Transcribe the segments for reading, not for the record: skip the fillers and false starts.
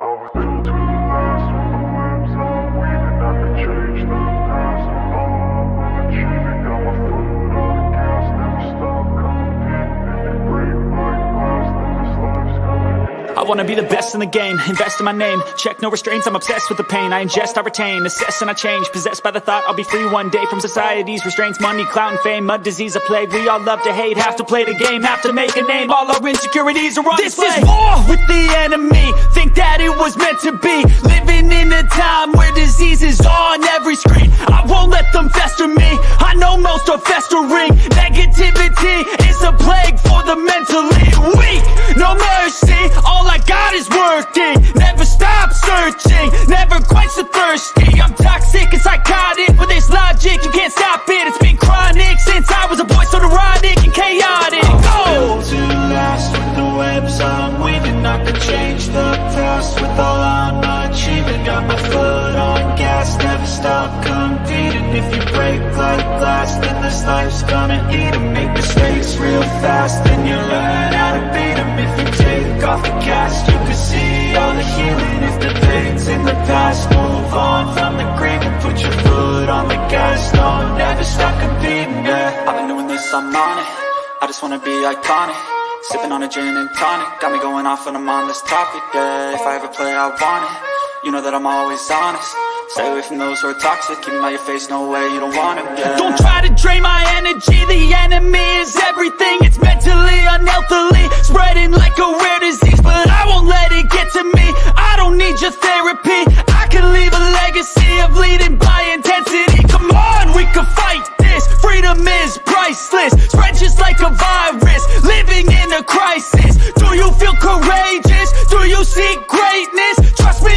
I was built to last on the webs I'm weaving. I could change the past with all I'm achieving. Got my foot on the gas, never stop competing. If you break my glass, then this life's gonna I wanna be the best in the game, invest in my name. Check no restraints, I'm obsessed with the pain. I ingest, I retain, assess and I change. Possessed by the thought I'll be free one day from society's restraints. Money, clout and fame, mud, disease, a plague. We all love to hate, have to play the game, have to make a name. All our insecurities are on display. This is war with the enemy, think that it was meant to be. Living in a time where disease is on every screen. I won't let them fester me, I know most are festering. Negativity is a plague for the mentally weak. No mercy, all I got is working. Never stop searching, never quite so thirsty. I'm toxic and psychotic, with this logic you can't stop it. It's been chronic since I was a boy, so neurotic and chaotic. I'm built to last with the webs I'm weaving. I could change the past with all I'm achieving. Got my foot on gas, never stop competing. If you break like glass, then this life's gonna eat 'em. Make mistakes real fast, then you learn how to beat 'em. If you take off the gas, you can see all the healing. If the pain's in the past, move on from the grave and put your foot on the gas. No, never stop competing, yeah. I've been doing this, I'm on it. I just wanna be iconic. Sipping on a gin and tonic, got me going off when I'm on this topic, yeah. If I ever play, I want it. You know that I'm always honest. Stay away from those who are toxic. Keep 'em out your face, no way, you don't want it, yeah. Don't try to drain my energy. The enemy is everything. It's mentally, unhealthily, spreading like a rare disease. But I won't let it get to me. I don't need your therapy. I can leave a legacy of leading by intensity. Come on, we can fight this. Freedom is priceless. Spread just like a virus. Living in a crisis. Do you feel courageous? Do you seek greatness? Trust me.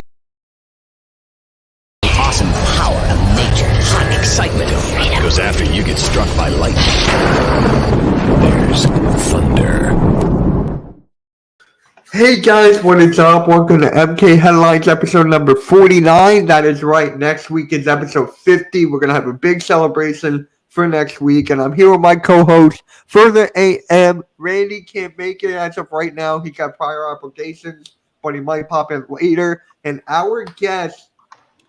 Awesome power of nature, hot excitement of freedom. Goes after you get struck by lightning. There's thunder. Hey guys, what is up? Welcome to MK Headlines episode number 49. That is right. Next week is episode 50. We're going to have a big celebration for next week. And I'm here with my co-host, Further AM. Randy can't make it as of right now. He got prior obligations, but he might pop in later. And our guest,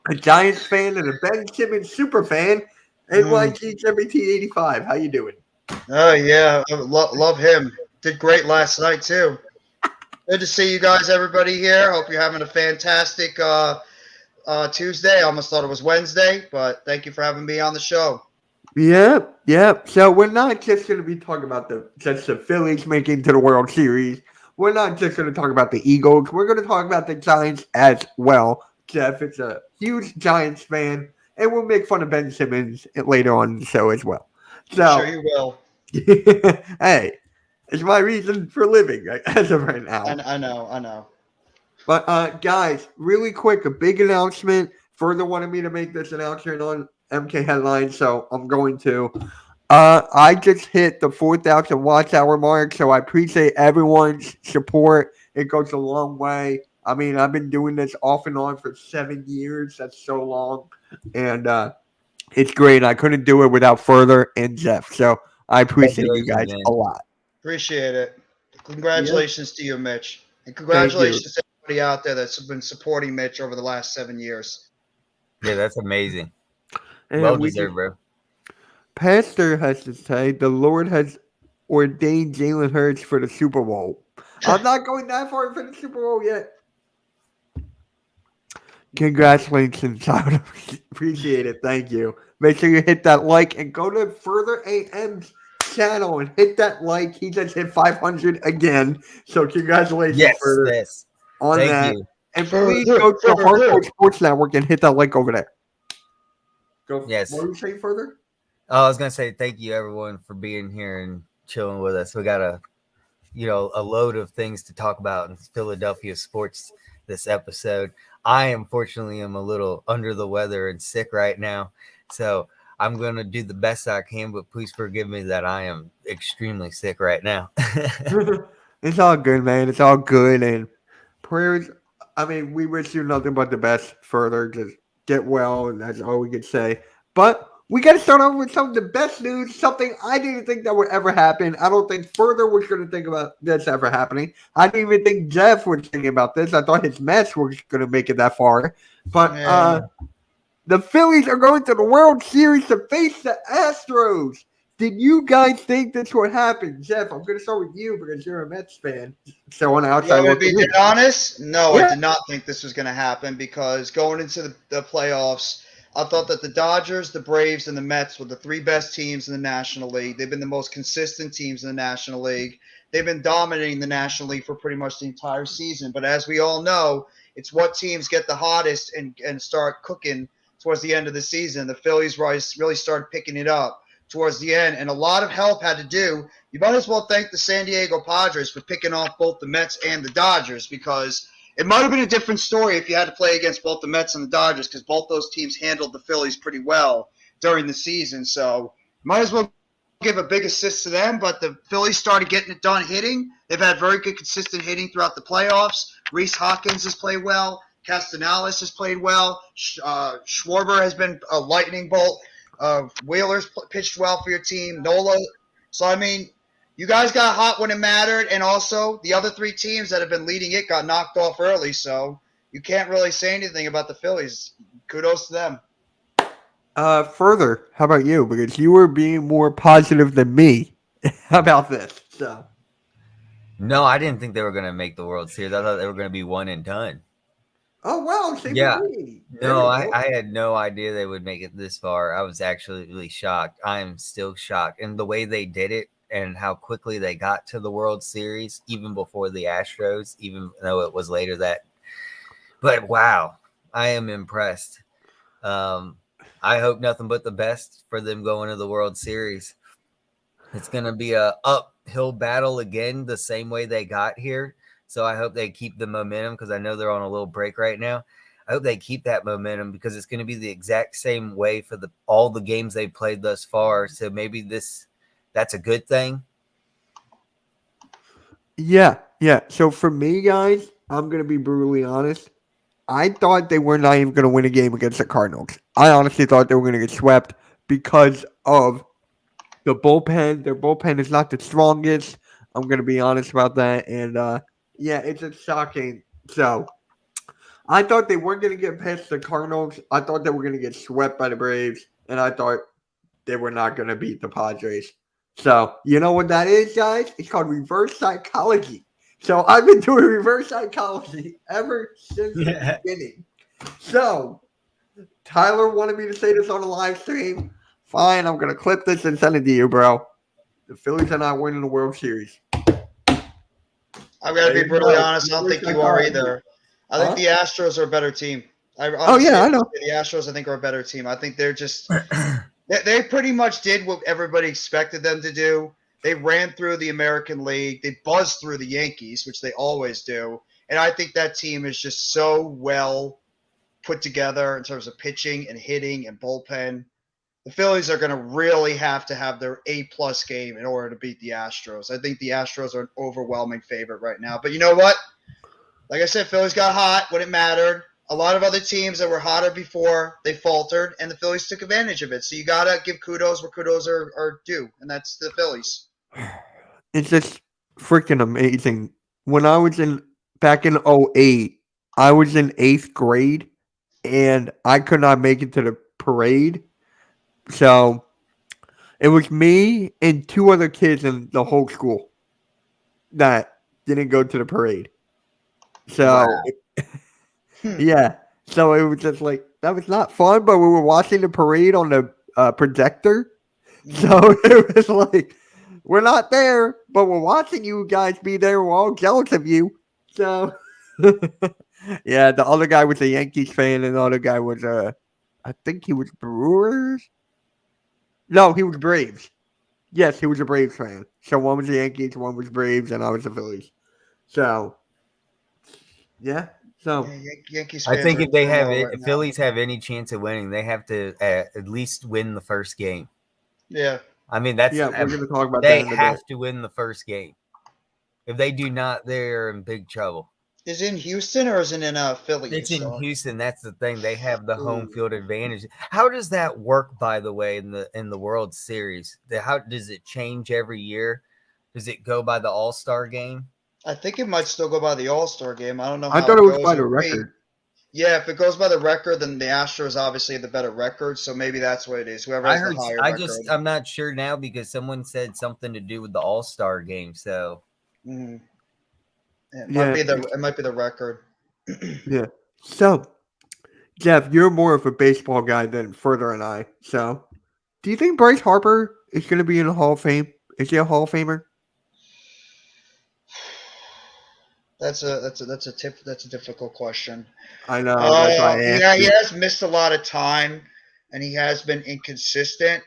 a Giants fan and a Ben Simmons super fan, NYG1785. How you doing? Oh, yeah. I love him. Did great last night, too. Good to see you guys, everybody here. Hope you're having a fantastic Tuesday. I almost thought it was Wednesday, but thank you for having me on the show. Yep. So we're not just going to be talking about just the Phillies making to the World Series. We're not just going to talk about the Eagles. We're going to talk about the Giants as well. Jeff is a huge Giants fan, and we'll make fun of Ben Simmons later on in the show as well. So, I'm sure you will. Hey, it's my reason for living as of right now. I know. But, guys, really quick, a big announcement. Further wanted me to make this announcement on MK Headlines, so I'm going to. I just hit the 4,000 watch hour mark, so I appreciate everyone's support. It goes a long way. I mean, I've been doing this off and on for 7 years. That's so long. And it's great. I couldn't do it without Further and Jeff. So I appreciate you guys a lot. Appreciate it. Congratulations to you, Mitch. And congratulations to everybody out there that's been supporting Mitch over the last 7 years. Yeah, that's amazing. And well deserved, bro. Pastor has to say the Lord has ordained Jalen Hurts for the Super Bowl. I'm not going that far for the Super Bowl yet. Congratulations. I would appreciate it. Thank you. Make sure you hit that like and go to Further AM's channel and hit that like. He just hit 500 again. So congratulations, Further, on Thank that. you. And please go to the Hardcore Sports Network and hit that like over there. Go. Yes. What were you saying, Further? Oh, I was gonna say thank you everyone for being here and chilling with us. We got a load of things to talk about in Philadelphia sports this episode. I unfortunately am a little under the weather and sick right now, so I'm gonna do the best I can. But please forgive me that I am extremely sick right now. It's all good, man. It's all good, and prayers. I mean, we wish you nothing but the best. Further, just get well, and that's all we could say. But we got to start off with some of the best news, something I didn't think that would ever happen. I don't think Further was going to think about this ever happening. I didn't even think Jeff was thinking about this. I thought his Mets were going to make it that far. But Yeah. the Phillies are going to the World Series to face the Astros. Did you guys think this would happen? Jeff, I'm going to start with you because you're a Mets fan. So on the You outside want me to be looking in. dead honest? No, I Yeah. did not think this was going to happen because going into the playoffs, I thought that the Dodgers, the Braves, and the Mets were the three best teams in the National League. They've been the most consistent teams in the National League. They've been dominating the National League for pretty much the entire season. But as we all know, it's what teams get the hottest and start cooking towards the end of the season. The Phillies really started picking it up towards the end, and a lot of help had to do. You might as well thank the San Diego Padres for picking off both the Mets and the Dodgers because it might have been a different story if you had to play against both the Mets and the Dodgers because both those teams handled the Phillies pretty well during the season. So might as well give a big assist to them. But the Phillies started getting it done hitting. They've had very good, consistent hitting throughout the playoffs. Reese Hawkins has played well. Castellanos has played well. Schwarber has been a lightning bolt. Wheeler's pitched well for your team. Nola. So, I mean, you guys got hot when it mattered, and also the other three teams that have been leading it got knocked off early, so you can't really say anything about the Phillies. Kudos to them. Further, how about you? Because you were being more positive than me about this. So, No, I didn't think they were going to make the World Series. I thought they were going to be one and done. oh wow, same Yeah. with me. There No, you go. I had no idea they would make it this far. I was actually really shocked. I am still shocked. And the way they did it and how quickly they got to the World Series, even before the Astros, even though it was later that. But wow, I am impressed. I hope nothing but the best for them going to the World Series. It's going to be a uphill battle again, the same way they got here. So I hope they keep the momentum because I know they're on a little break right now. I hope they keep that momentum because it's going to be the exact same way for all the games they've played thus far. So maybe that's a good thing. Yeah. So for me, guys, I'm gonna be brutally honest. I thought they were not even gonna win a game against the Cardinals. I honestly thought they were gonna get swept because of the bullpen. Their bullpen is not the strongest. I'm gonna be honest about that, and yeah, it's just shocking. So I thought they weren't gonna get past the Cardinals. I thought they were gonna get swept by the Braves, and I thought they were not gonna beat the Padres. So you know what that is, guys? It's called reverse psychology. So I've been doing reverse psychology ever since the beginning. So Tyler wanted me to say this on a live stream. Fine, I'm gonna clip this and send it to you, bro. The Phillies are not winning the World Series. I'm going to There be you brutally go. honest. I don't think Reverse you are psychology. either. I think Huh? the Astros are a better team. I Oh yeah, I know. the Astros, I think, are a better team. I think they're just they pretty much did what everybody expected them to do. They ran through the American League. They buzzed through the Yankees, which they always do. And I think that team is just so well put together in terms of pitching and hitting and bullpen. The Phillies are going to really have to have their A-plus game in order to beat the Astros. I think the Astros are an overwhelming favorite right now. But you know what? Like I said, Phillies got hot when it mattered. A lot of other teams that were hotter before, they faltered, and the Phillies took advantage of it. So you got to give kudos where kudos are due, and that's the Phillies. It's just freaking amazing. When I was back in '08, I was in 8th grade and I could not make it to the parade. So it was me and two other kids in the whole school that didn't go to the parade. So yeah. So it was just like that was not fun, but we were watching the parade on the projector. So it was like we're not there, but we're watching you guys be there. We're all jealous of you. So yeah, the other guy was a Yankees fan, and the other guy was I think he was Brewers. No, he was Braves. Yes, he was a Braves fan. So one was the Yankees, one was Braves, and I was the Phillies. So yeah. So Yeah, Yankees I fans think are in if they have turmoil it, right if now. Phillies have any chance of winning, they have to at least win the first game. Yeah. I mean, that's yeah, we're going to talk about that they in a bit. have to win the first game. If they do not, they're in big trouble. Is it in Houston or is it in Philly? It's in So, Houston. That's the thing. They have the home ooh. field advantage. How does that work, by the way, in the World Series? How does it change every year? Does it go by the All-Star game? I think it might still go by the All-Star game. I don't know I how thought it it was goes. by the record. Yeah, if it goes by the record, then the Astros obviously have the better record. So maybe that's what it is. Whoever has the higher record. I'm not sure now because someone said something to do with the All-Star game. So Mhm. It might Yeah, be the record. yeah. So, Jeff, you're more of a baseball guy than Further and I. So, do you think Bryce Harper is going to be in the Hall of Fame? Is he a Hall of Famer? That's a difficult question. I know. That's why I asked Yeah, he you. has missed a lot of time, and he has been inconsistent.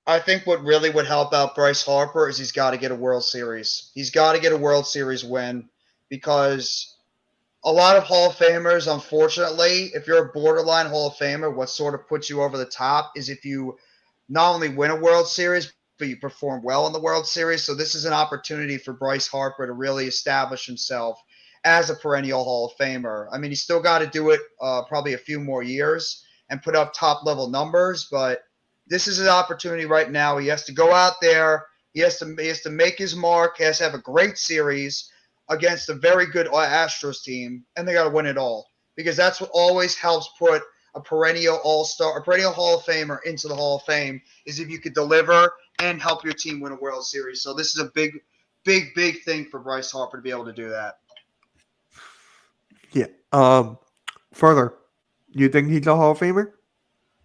I think what really would help out Bryce Harper is he's got to get a World Series. He's got to get a World Series win because a lot of Hall of Famers, unfortunately, if you're a borderline Hall of Famer, what sort of puts you over the top is if you not only win a World Series, but you perform well in the World Series. So this is an opportunity for Bryce Harper to really establish himself as a perennial Hall of Famer. I mean, he's still got to do it probably a few more years and put up top level numbers, but this is an opportunity right now. He has to go out there. He has to make his mark. He has to have a great series against a very good Astros team, and they got to win it all because that's what always helps put a perennial All-Star, a perennial Hall of Famer into the Hall of Fame is if you could deliver and help your team win a World Series. So this is a big, big, big thing for Bryce Harper to be able to do that. Yeah. Further, you think he's a Hall of Famer?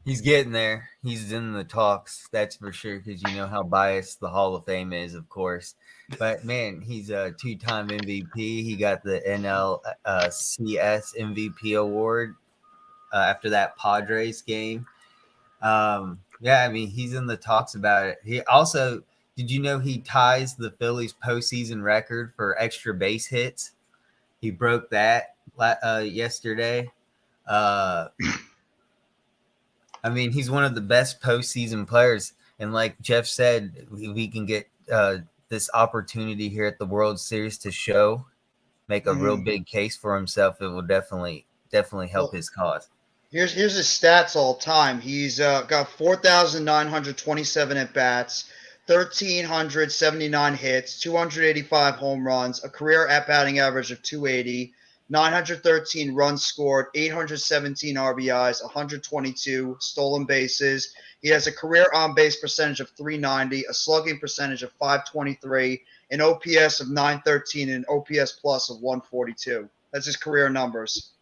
he's getting there. He's in the talks. That's for sure. Because you know how biased the Hall of Fame is, of course. But man, he's a two-time MVP. He got the NLCS MVP award after that Padres game. Yeah, I mean, he's in the talks about it. He also, did you know he ties the Phillies postseason record for extra base hits? He broke that yesterday. Uh, I mean, he's one of the best postseason players. And like Jeff said, we can get this opportunity here at the World Series to make a real big case for himself. It will definitely help Well, his cause. here's his stats all time. He's got 4,927 at bats, 1,379 hits, 285 home runs, a career at batting average of 280, 913 runs scored, 817 RBIs, 122 stolen bases. He has a career on base percentage of 390, a slugging percentage of 523, an OPS of 913, and an OPS plus of 142. That's his career numbers.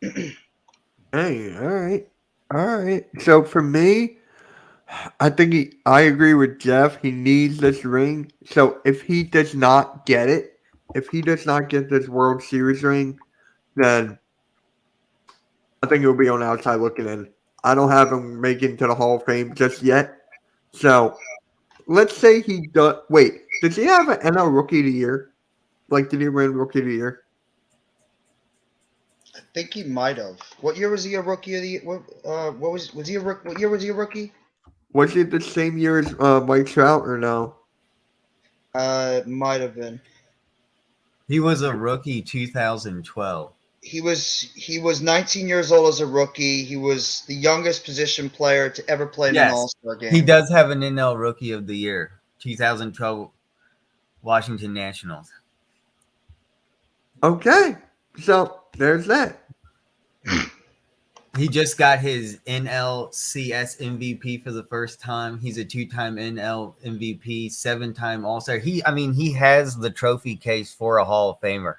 Hey, all right. All right. So for me, I agree with Jeff. He needs this ring. So if he does not get it, if he does not get this World Series ring, then I think he'll be on the outside looking in. I don't have him making to the Hall of Fame just yet. So let's say he does. Wait, does he have an NL Rookie of the Year? Like, did he win Rookie of the Year? I think he might have. What year was he a rookie of the year? What was he a rook? What year was he a rookie? Was it the same year as Mike Trout or no? Might have been. He was a rookie 2012. He was 19 years old as a rookie. He was the youngest position player to ever play in an Yes, All-Star game. he does have an NL Rookie of the Year, 2012 Washington Nationals. Okay, so there's that. He just got his NLCS MVP for the first time. He's a two-time NL MVP, seven-time All-Star. He has the trophy case for a Hall of Famer.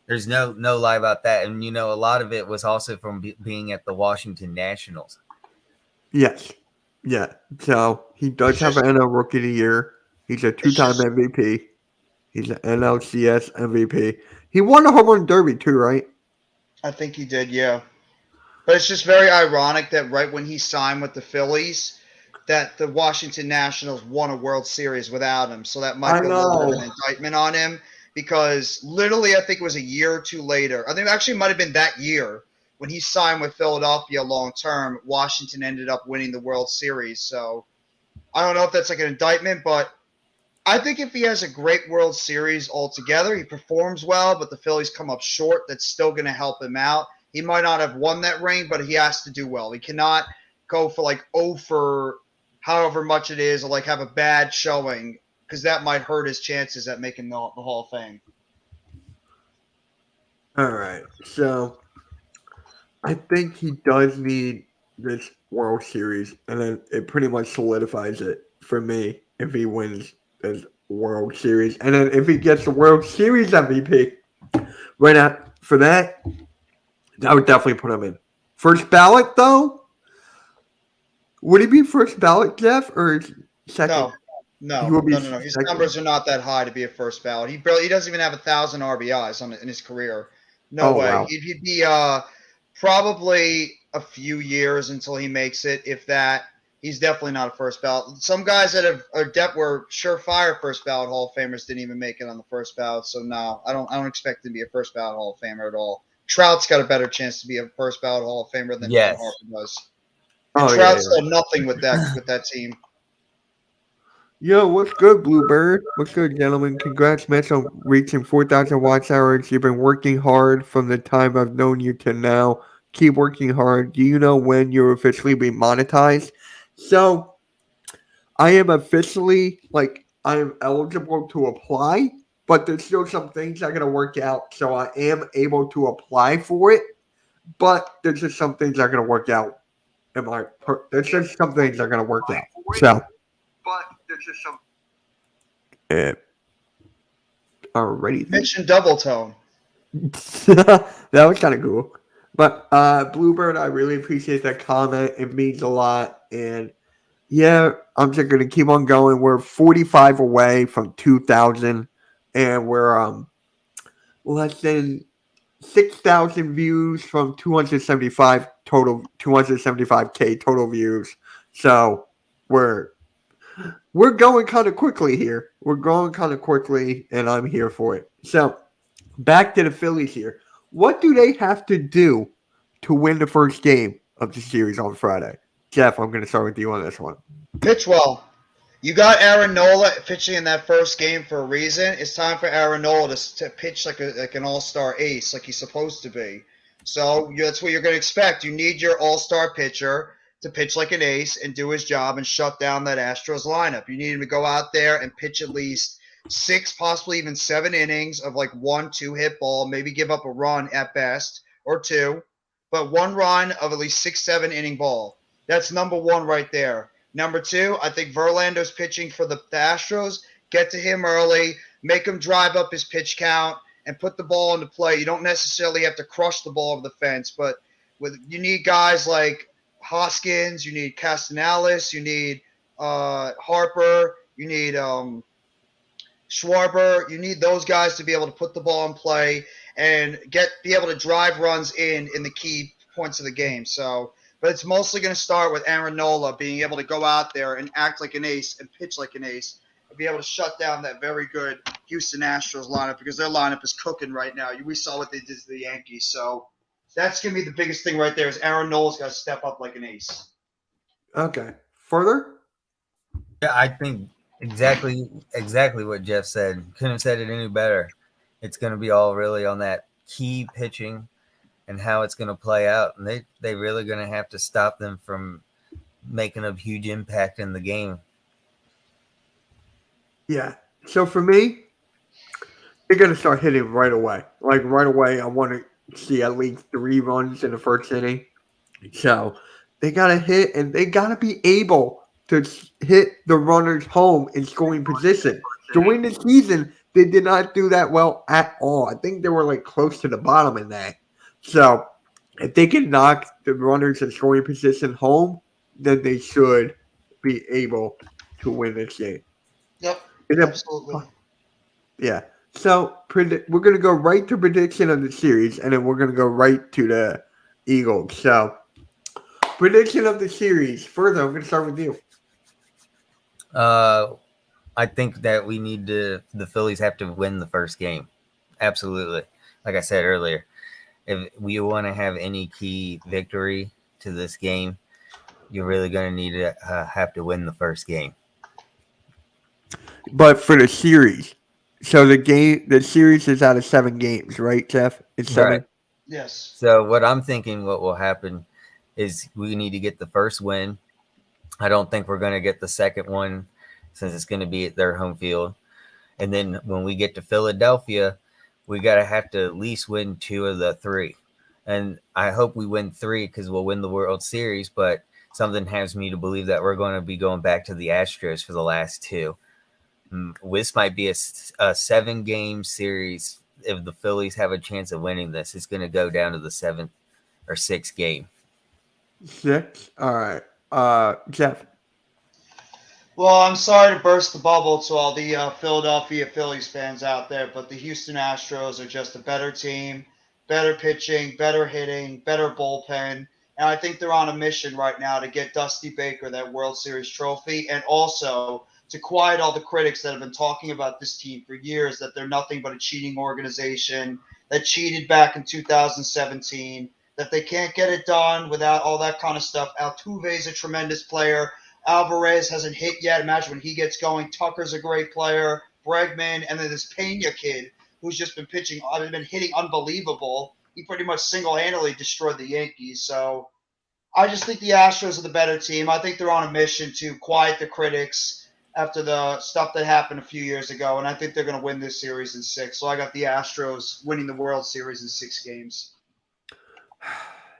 There's no lie about that. And, a lot of it was also from being at the Washington Nationals. Yes. Yeah. So he does have an NL Rookie of the Year. He's a two-time MVP. He's an NLCS MVP. He won the Home Run Derby too, right? I think he did, yeah. But it's just very ironic that right when he signed with the Phillies, that the Washington Nationals won a World Series without him. So that might I be a little bit of know. an indictment on him because literally I think it was a year or two later. I think it actually might have been that year when he signed with Philadelphia long term. Washington ended up winning the World Series. So I don't know if that's like an indictment, but I think if he has a great World Series altogether, he performs well, but the Phillies come up short, that's still going to help him out. He might not have won that ring, but he has to do well. He cannot go for like 0 for however much it is, or like have a bad showing, because that might hurt his chances at making the Hall of Fame. All right. So I think he does need this World Series, and then it pretty much solidifies it for me if he wins this World Series. And then if he gets the World Series MVP, right now, for that, I would definitely put him in. First ballot, though? Would he be first ballot, Jeff, or second? No, He will be no. His second. numbers are not that high to be a first ballot. He doesn't even have 1,000 RBIs in his career. No Oh, way. wow. He'd be probably a few years until he makes it, if that. He's definitely not a first ballot. Some guys that were surefire first ballot Hall of Famers didn't even make it on the first ballot. So no, I don't expect him to be a first ballot Hall of Famer at all. Trout's got a better chance to be a first ballot Hall of Famer than Yes. Harper does. And Oh, Trout's yeah. done nothing with that team. Yo, what's good, Bluebird? What's good, gentlemen? Congrats, Mitch, on reaching 4,000 watch hours. You've been working hard from the time I've known you to now. Keep working hard. Do you know when you'll officially be monetized? So, I am officially, I am eligible to apply, but there's still some things that are going to work out. So, I am able to apply for it, but there's just some things that are going to work out. There's just some things that are going to work out. So, but there's just some. Alrighty. Mitch and Double Tone. That was kind of cool. But Bluebird, I really appreciate that comment. It means a lot. And yeah, I'm just gonna keep on going. We're 45 away from 2,000, and we're less than 6,000 views from 275k total views. So we're going kind of quickly here. We're going kind of quickly, and I'm here for it. So back to the Phillies here. What do they have to do to win the first game of the series on Friday? Jeff, I'm going to start with you on this one. Pitch well. You got Aaron Nola pitching in that first game for a reason. It's time for Aaron Nola to pitch like an all-star ace, like he's supposed to be. So that's what you're going to expect. You need your all-star pitcher to pitch like an ace and do his job and shut down that Astros lineup. You need him to go out there and pitch at least 6, possibly even 7 innings of like 1-2 hit ball, maybe give up a run at best or 2, but 1 run of at least 6-7 inning ball. That's number 1 right there. Number 2, I think Verlander's pitching for the Astros. Get to him early, make him drive up his pitch count, and put the ball into play. You don't necessarily have to crush the ball over the fence, but you need guys like Hoskins, you need Castellanos, you need Harper, you need Schwarber. You need those guys to be able to put the ball in play and be able to drive runs in the key points of the game. So, but it's mostly going to start with Aaron Nola being able to go out there and act like an ace and pitch like an ace and be able to shut down that very good Houston Astros lineup, because their lineup is cooking right now. We saw what they did to the Yankees. So that's going to be the biggest thing right there is Aaron Nola's got to step up like an ace. Okay. Further? Yeah, I think exactly what Jeff said. Couldn't have said it any better. It's going to be all really on that key pitching and how it's going to play out. And they really going to have to stop them from making a huge impact in the game. Yeah. So for me, they're going to start hitting right away. Like right away, I want to see at least 3 runs in the first inning. So they got to hit, and they got to be able to hit the runners home in scoring position. During the season, they did not do that well at all. I think they were like close to the bottom in that. So if they can knock the runners in scoring position home, then they should be able to win this game. Yep, And absolutely. Yeah. So we're going to go right to prediction of the series, and then we're going to go right to the Eagles. So prediction of the series. Further, I'm going to start with you. I think that the Phillies have to win the first game. Absolutely. Like I said earlier, if we want to have any key victory to this game, you're really going to need to have to win the first game. but for the series. So the series is out of 7 games, right, Jeff? It's Right. 7. Yes. So what I'm thinking what will happen is we need to get the first win. I don't think we're going to get the second one since it's going to be at their home field. And then when we get to Philadelphia, we got to have to at least win 2 of the 3. And I hope we win 3 because we'll win the World Series. But something has me to believe that we're going to be going back to the Astros for the last 2. This might be a 7-game series. If the Phillies have a chance of winning this, it's going to go down to the 7th or 6th game. 6. All right. Jeff. Well, I'm sorry to burst the bubble to all the Philadelphia Phillies fans out there, but the Houston Astros are just a better team, better pitching, better hitting, better bullpen. And I think they're on a mission right now to get Dusty Baker that World Series trophy and also to quiet all the critics that have been talking about this team for years, that they're nothing but a cheating organization that cheated back in 2017, that they can't get it done without all that kind of stuff. Altuve is a tremendous player. Alvarez hasn't hit yet. Imagine when he gets going. Tucker's a great player. Bregman, and then this Pena kid who's just been pitching, been hitting unbelievable. He pretty much single-handedly destroyed the Yankees. So I just think the Astros are the better team. I think they're on a mission to quiet the critics after the stuff that happened a few years ago, and I think they're going to win this series in 6. So I got the Astros winning the World Series in 6 games.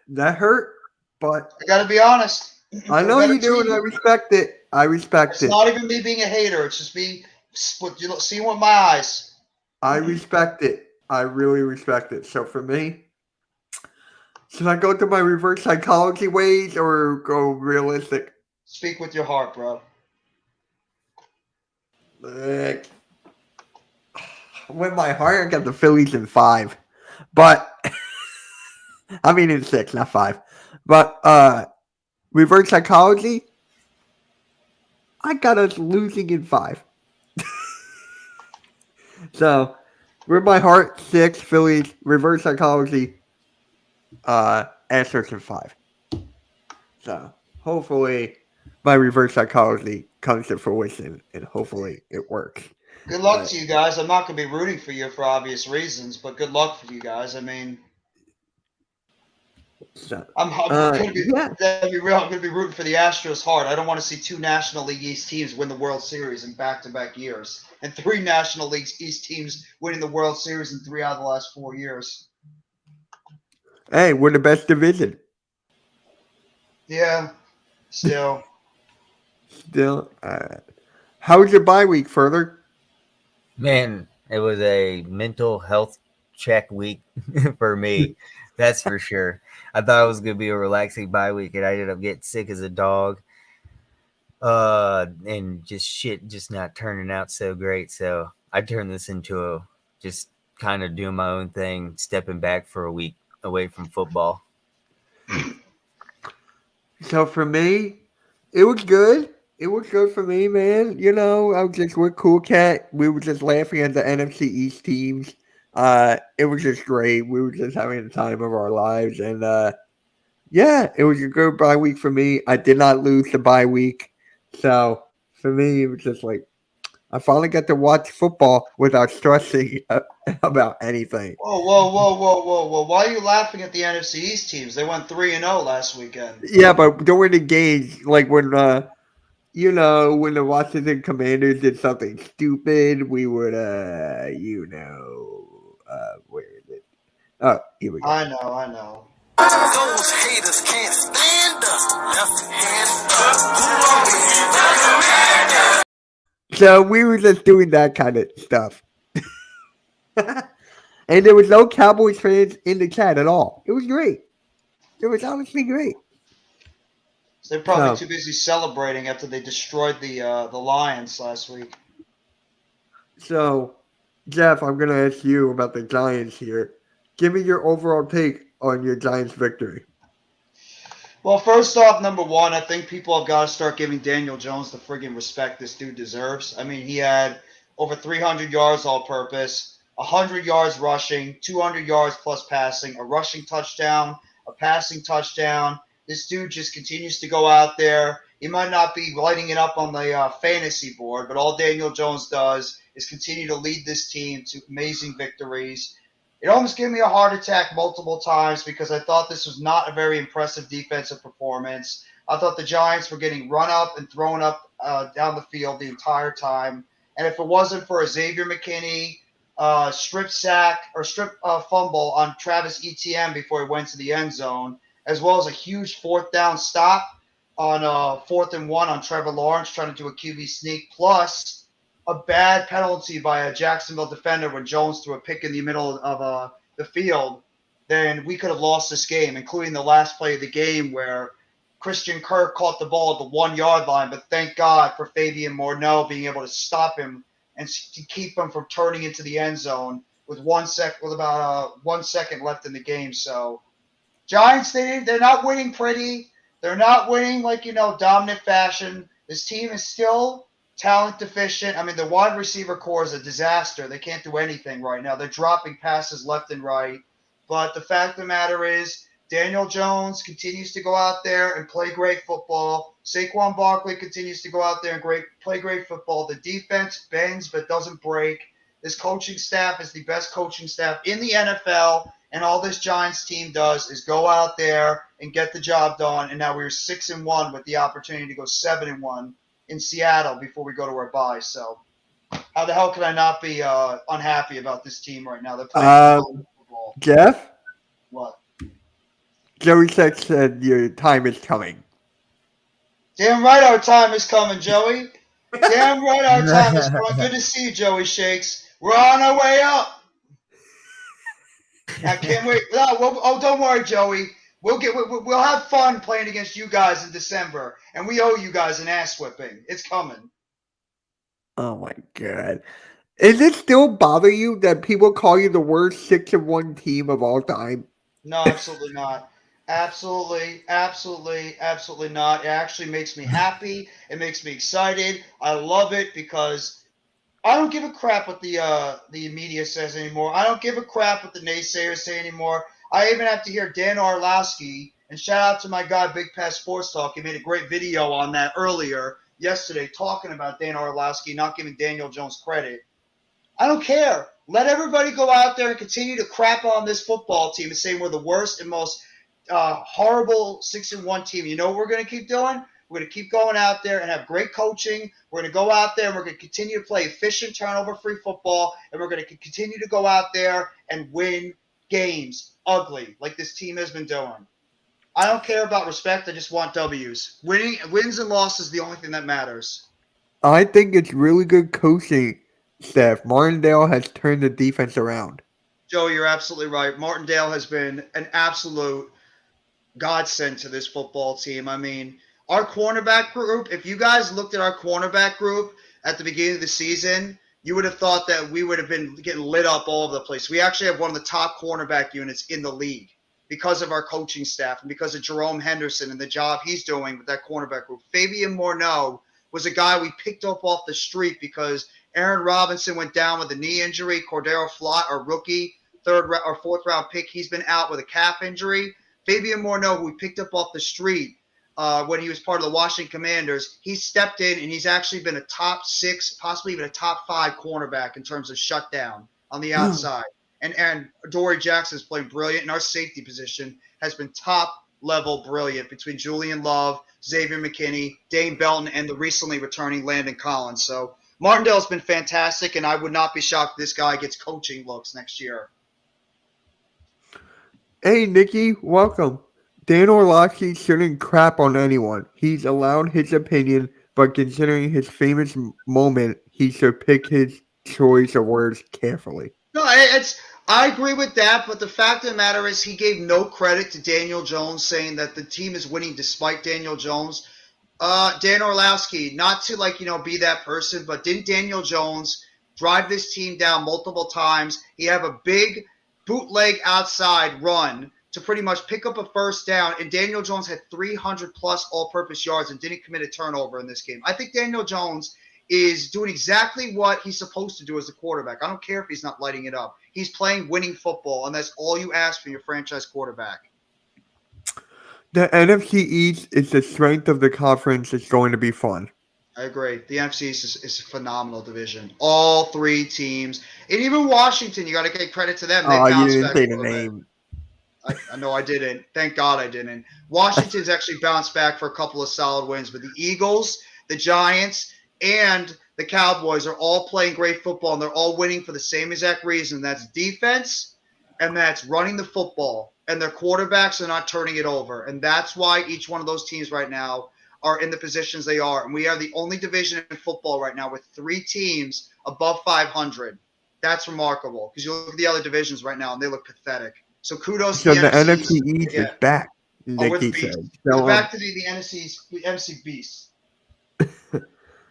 That hurt, but I got to be honest. I know you do, and I respect it. I respect It's it. not even me being a hater. It's just me seeing with my eyes. I respect it. I really respect it. So for me, should I go to my reverse psychology ways or go realistic? Speak with your heart, bro. With my heart, I got the Phillies in 5. But I mean in 6, not 5. But reverse psychology, I got us losing in 5. So, with my heart, 6, Phillies, reverse psychology, Astros in 5. So, hopefully, my reverse psychology comes to fruition, and hopefully it works. Good luck to you guys. I'm not going to be rooting for you for obvious reasons, but good luck for you guys. I mean, So, I'm going to be, yeah. be real. I'm going to be rooting for the Astros hard. I don't want to see 2 National League East teams win the World Series in back-to-back years, and 3 National League East teams winning the World Series in 3 out of the last 4 years. Hey, we're the best division. Yeah, still. How was your bye week, further? Man, it was a mental health check week for me. That's for sure. I thought it was going to be a relaxing bye week, and I ended up getting sick as a dog. And just not turning out so great. So I turned this into just kind of doing my own thing, stepping back for a week away from football. So for me, it was good. It was good for me, man. You know, I was just with Cool Cat. We were just laughing at the NFC East teams. It was just great. We were just having the time of our lives. And yeah, it was a good bye week for me. I did not lose the bye week. So for me, it was just like, I finally got to watch football without stressing about anything. Whoa. Why are you laughing at the NFC East teams? They went 3-0 last weekend. Yeah, but during the games, like when when the Washington Commanders did something stupid, we would where is it? Oh, here we go. I know. Those haters can't stand us. Left hand up. So we were just doing that kind of stuff. And there was no Cowboys fans in the chat at all. It was great. It was honestly great. So they're probably too busy celebrating after they destroyed the Lions last week. So, Jeff, I'm going to ask you about the Giants here. Give me your overall take on your Giants victory. Well, first off, number one, I think people have got to start giving Daniel Jones the friggin' respect this dude deserves. I mean, he had over 300 yards all-purpose, 100 yards rushing, 200 yards plus passing, a rushing touchdown, a passing touchdown. This dude just continues to go out there. He might not be lighting it up on the fantasy board, but all Daniel Jones does is continue to lead this team to amazing victories. It almost gave me a heart attack multiple times because I thought this was not a very impressive defensive performance. I thought the Giants were getting run up and thrown up down the field the entire time. And if it wasn't for a Xavier McKinney strip sack or strip fumble on Travis Etienne before he went to the end zone, as well as a huge fourth down stop on 4th and 1 on Trevor Lawrence trying to do a QB sneak, plus a bad penalty by a Jacksonville defender when Jones threw a pick in the middle of the field, then we could have lost this game, including the last play of the game where Christian Kirk caught the ball at the 1 yard line, but thank God for Fabian Morneau being able to stop him and to keep him from turning into the end zone with about 1 second left in the game. So Giants, they're not winning pretty. They're not winning like, dominant fashion. This team is still talent deficient. I mean, the wide receiver core is a disaster. They can't do anything right now. They're dropping passes left and right. But the fact of the matter is, Daniel Jones continues to go out there and play great football. Saquon Barkley continues to go out there and play great football. The defense bends but doesn't break. This coaching staff is the best coaching staff in the NFL, and all this Giants team does is go out there and get the job done. And now we're 6-1 with the opportunity to go 7-1 in Seattle before we go to our bye. So how the hell can I not be unhappy about this team right now? They're playing football. Jeff? What? Joey said your time is coming. Damn right our time is coming, Joey. Damn right our time is coming. Good to see you, Joey Shakes. We're on our way up. I can't wait. No, don't worry, Joey. We'll have fun playing against you guys in December, and we owe you guys an ass whipping. It's coming. Oh my god. Is it still bother you that people call you the worst 6-1 team of all time? No, absolutely not. Absolutely not. It actually makes me happy. It makes me excited. I love it because I don't give a crap what the media says anymore. I don't give a crap what the naysayers say anymore. I even have to hear Dan Orlowski, and shout out to my guy Big Pass Sports Talk. He made a great video on that yesterday, talking about Dan Orlowski not giving Daniel Jones credit. I don't care. Let everybody go out there and continue to crap on this football team and say we're the worst and most horrible 6-1 team. You know what we're going to keep doing? We're going to keep going out there and have great coaching. We're going to go out there and we're going to continue to play efficient, turnover-free football, and we're going to continue to go out there and win games ugly like this team has been doing. I don't care about respect. I just want W's. Wins and losses is the only thing that matters. I think it's really good coaching staff. Martindale has turned the defense around. Joe, you're absolutely right. Martindale has been an absolute godsend to this football team. I mean, our cornerback group, if you guys looked at our cornerback group at the beginning of the season, you would have thought that we would have been getting lit up all over the place. We actually have one of the top cornerback units in the league because of our coaching staff and because of Jerome Henderson and the job he's doing with that cornerback group. Fabian Morneau was a guy we picked up off the street because Aaron Robinson went down with a knee injury. Cordero Flott, our rookie, 3rd or 4th round pick, he's been out with a calf injury. Fabian Morneau, who we picked up off the street when he was part of the Washington Commanders, he stepped in and he's actually been a top 6, possibly even a top 5 cornerback in terms of shutdown on the outside. And Dory Jackson's playing brilliant, and our safety position has been top level brilliant between Julian Love, Xavier McKinney, Dane Belton, and the recently returning Landon Collins. So Martindale's been fantastic, and I would not be shocked if this guy gets coaching looks next year. Hey, Nikki, welcome. Dan Orlowski shouldn't crap on anyone. He's allowed his opinion, but considering his famous moment, he should pick his choice of words carefully. No, I agree with that, but the fact of the matter is he gave no credit to Daniel Jones, saying that the team is winning despite Daniel Jones. Dan Orlowski, not to be that person, but didn't Daniel Jones drive this team down multiple times? He had a big bootleg outside run to pretty much pick up a first down, and Daniel Jones had 300-plus all-purpose yards and didn't commit a turnover in this game. I think Daniel Jones is doing exactly what he's supposed to do as a quarterback. I don't care if he's not lighting it up. He's playing winning football, and that's all you ask from your franchise quarterback. The NFC East is the strength of the conference. It's going to be fun. I agree. The NFC is a phenomenal division. All three teams, and even Washington, you got to get credit to them. They Oh, you bounced didn't back a say the little bit. name. I know I didn't. Thank God I didn't. Washington's actually bounced back for a couple of solid wins, but the Eagles, the Giants, and the Cowboys are all playing great football, and they're all winning for the same exact reason. That's defense, and that's running the football, and their quarterbacks are not turning it over. And that's why each one of those teams right now are in the positions they are. And we are the only division in football right now with 3 teams above 500. That's remarkable because you look at the other divisions right now, and they look pathetic. So kudos to So the the NFC NFC East. East is Yeah. back, Oh, we're the Nikki beast. said. We're So, back to the NFC beast.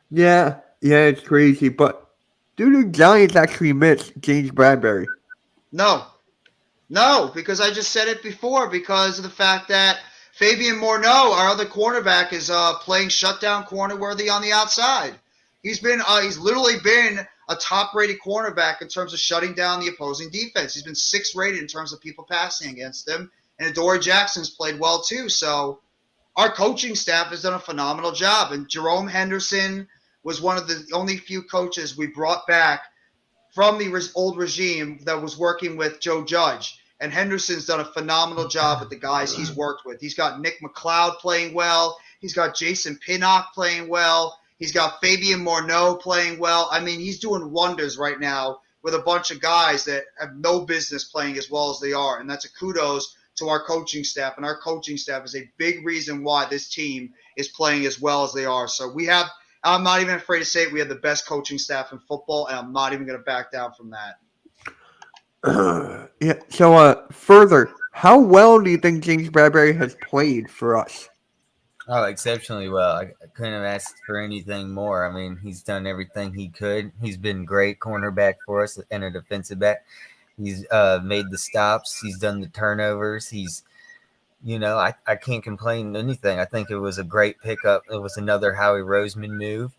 yeah, it's crazy. But do the Giants actually miss James Bradbury? No, because I just said it before because of the fact that Fabian Morneau, our other cornerback, is playing shutdown corner worthy on the outside. He's literally been a top-rated cornerback in terms of shutting down the opposing defense. He's been 6th rated in terms of people passing against him, and Adoree Jackson's played well too. So our coaching staff has done a phenomenal job, and Jerome Henderson was one of the only few coaches we brought back from the old regime that was working with Joe Judge. And Henderson's done a phenomenal job with the guys he's worked with. He's got Nick McLeod playing well. He's got Jason Pinnock playing well. He's got Fabian Morneau playing well. I mean, he's doing wonders right now with a bunch of guys that have no business playing as well as they are. And that's a kudos to our coaching staff. And our coaching staff is a big reason why this team is playing as well as they are. So I'm not even afraid to say it. We have the best coaching staff in football, and I'm not even going to back down from that. Yeah. So, further, how well do you think James Bradbury has played for us? Oh, exceptionally well. I couldn't have asked for anything more. I mean, he's done everything he could. He's been great cornerback for us and a defensive back. He's made the stops. He's done the turnovers. I can't complain anything. I think it was a great pickup. It was another Howie Roseman move.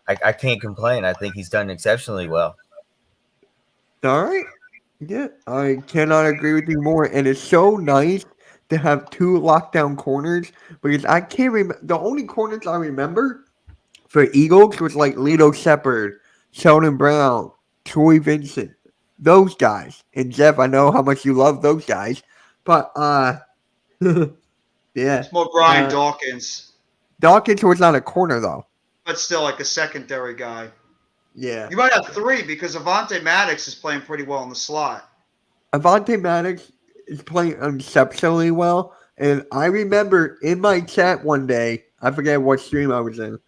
I can't complain. I think he's done exceptionally well. All right. Yeah, I cannot agree with you more. And it's so nice to have 2 lockdown corners because I can't remember. The only corners I remember for Eagles was like Lito Shepard, Sheldon Brown, Troy Vincent, those guys. And Jeff, I know how much you love those guys, but yeah, It's more Brian Dawkins, Dawkins was not a corner though. but still like a secondary guy. Yeah, You might have 3 because Avonte Maddox is playing pretty well in the slot. Avonte Maddox is playing exceptionally well. And I remember in my chat one day, I forget what stream I was in,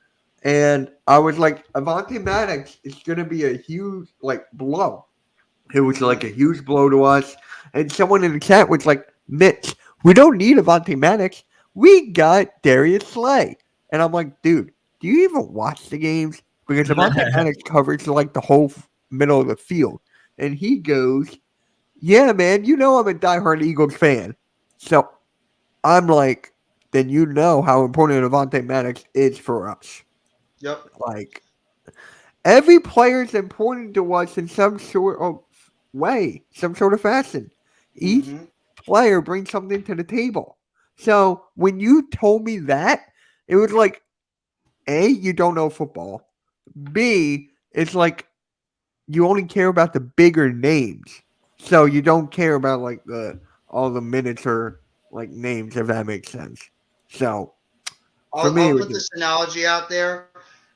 and I was like, Avonte Maddox is going to be a huge, blow. It was like a huge blow to us. And someone in the chat was like, Mitch, we don't need Avonte Maddox. We got Darius Slay. And I'm like, dude, do you even watch the games? Because Avonte Maddox covers the whole middle of the field. And he goes, yeah, man, I'm a diehard Eagles fan. So I'm like, then you know how important Avonte Maddox is for us. Yep. Every player is important to us in some sort of way, some sort of fashion. Each player brings something to the table. So when you told me that, it was like, A, you don't know football. B, it's like you only care about the bigger names. So you don't care about all the miniature names, if that makes sense. So I'll put this analogy out there.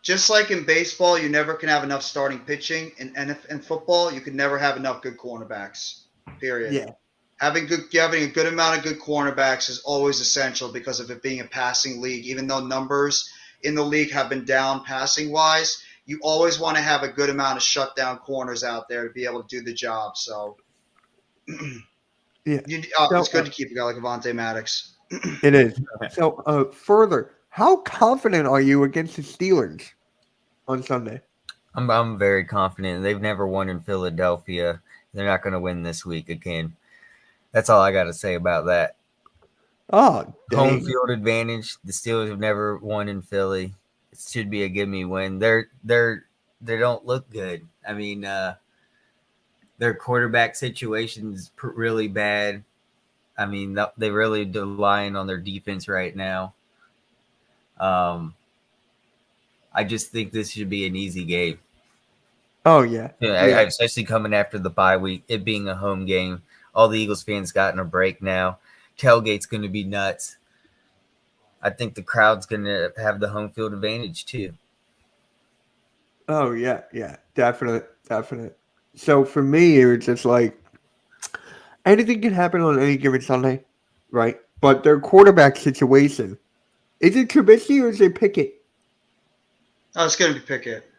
Just like in baseball, you never can have enough starting pitching. In football, you can never have enough good cornerbacks. Period. Yeah. Having a good amount of good cornerbacks is always essential because of it being a passing league. Even though numbers in the league have been down passing wise, you always want to have a good amount of shutdown corners out there to be able to do the job. So, yeah, it's good to keep a guy like Avonte Maddox. It is. So, further, how confident are you against the Steelers on Sunday? I'm very confident. They've never won in Philadelphia. They're not going to win this week again. That's all I got to say about that. Oh, home field advantage. The Steelers have never won in Philly. It should be a gimme win. They don't look good. I mean, their quarterback situation is really bad. I mean, they really relying on their defense right now. I just think this should be an easy game. Oh yeah, Yeah, yeah. especially coming after the bye week, it being a home game. All the Eagles fans gotten a break now. Tailgate's going to be nuts. I think the crowd's going to have the home field advantage too. Oh yeah, yeah. Definite. So for me, it was just like anything can happen on any given Sunday, right? But their quarterback situation is it Trubisky or is it Pickett? Oh, it's going to be Pickett.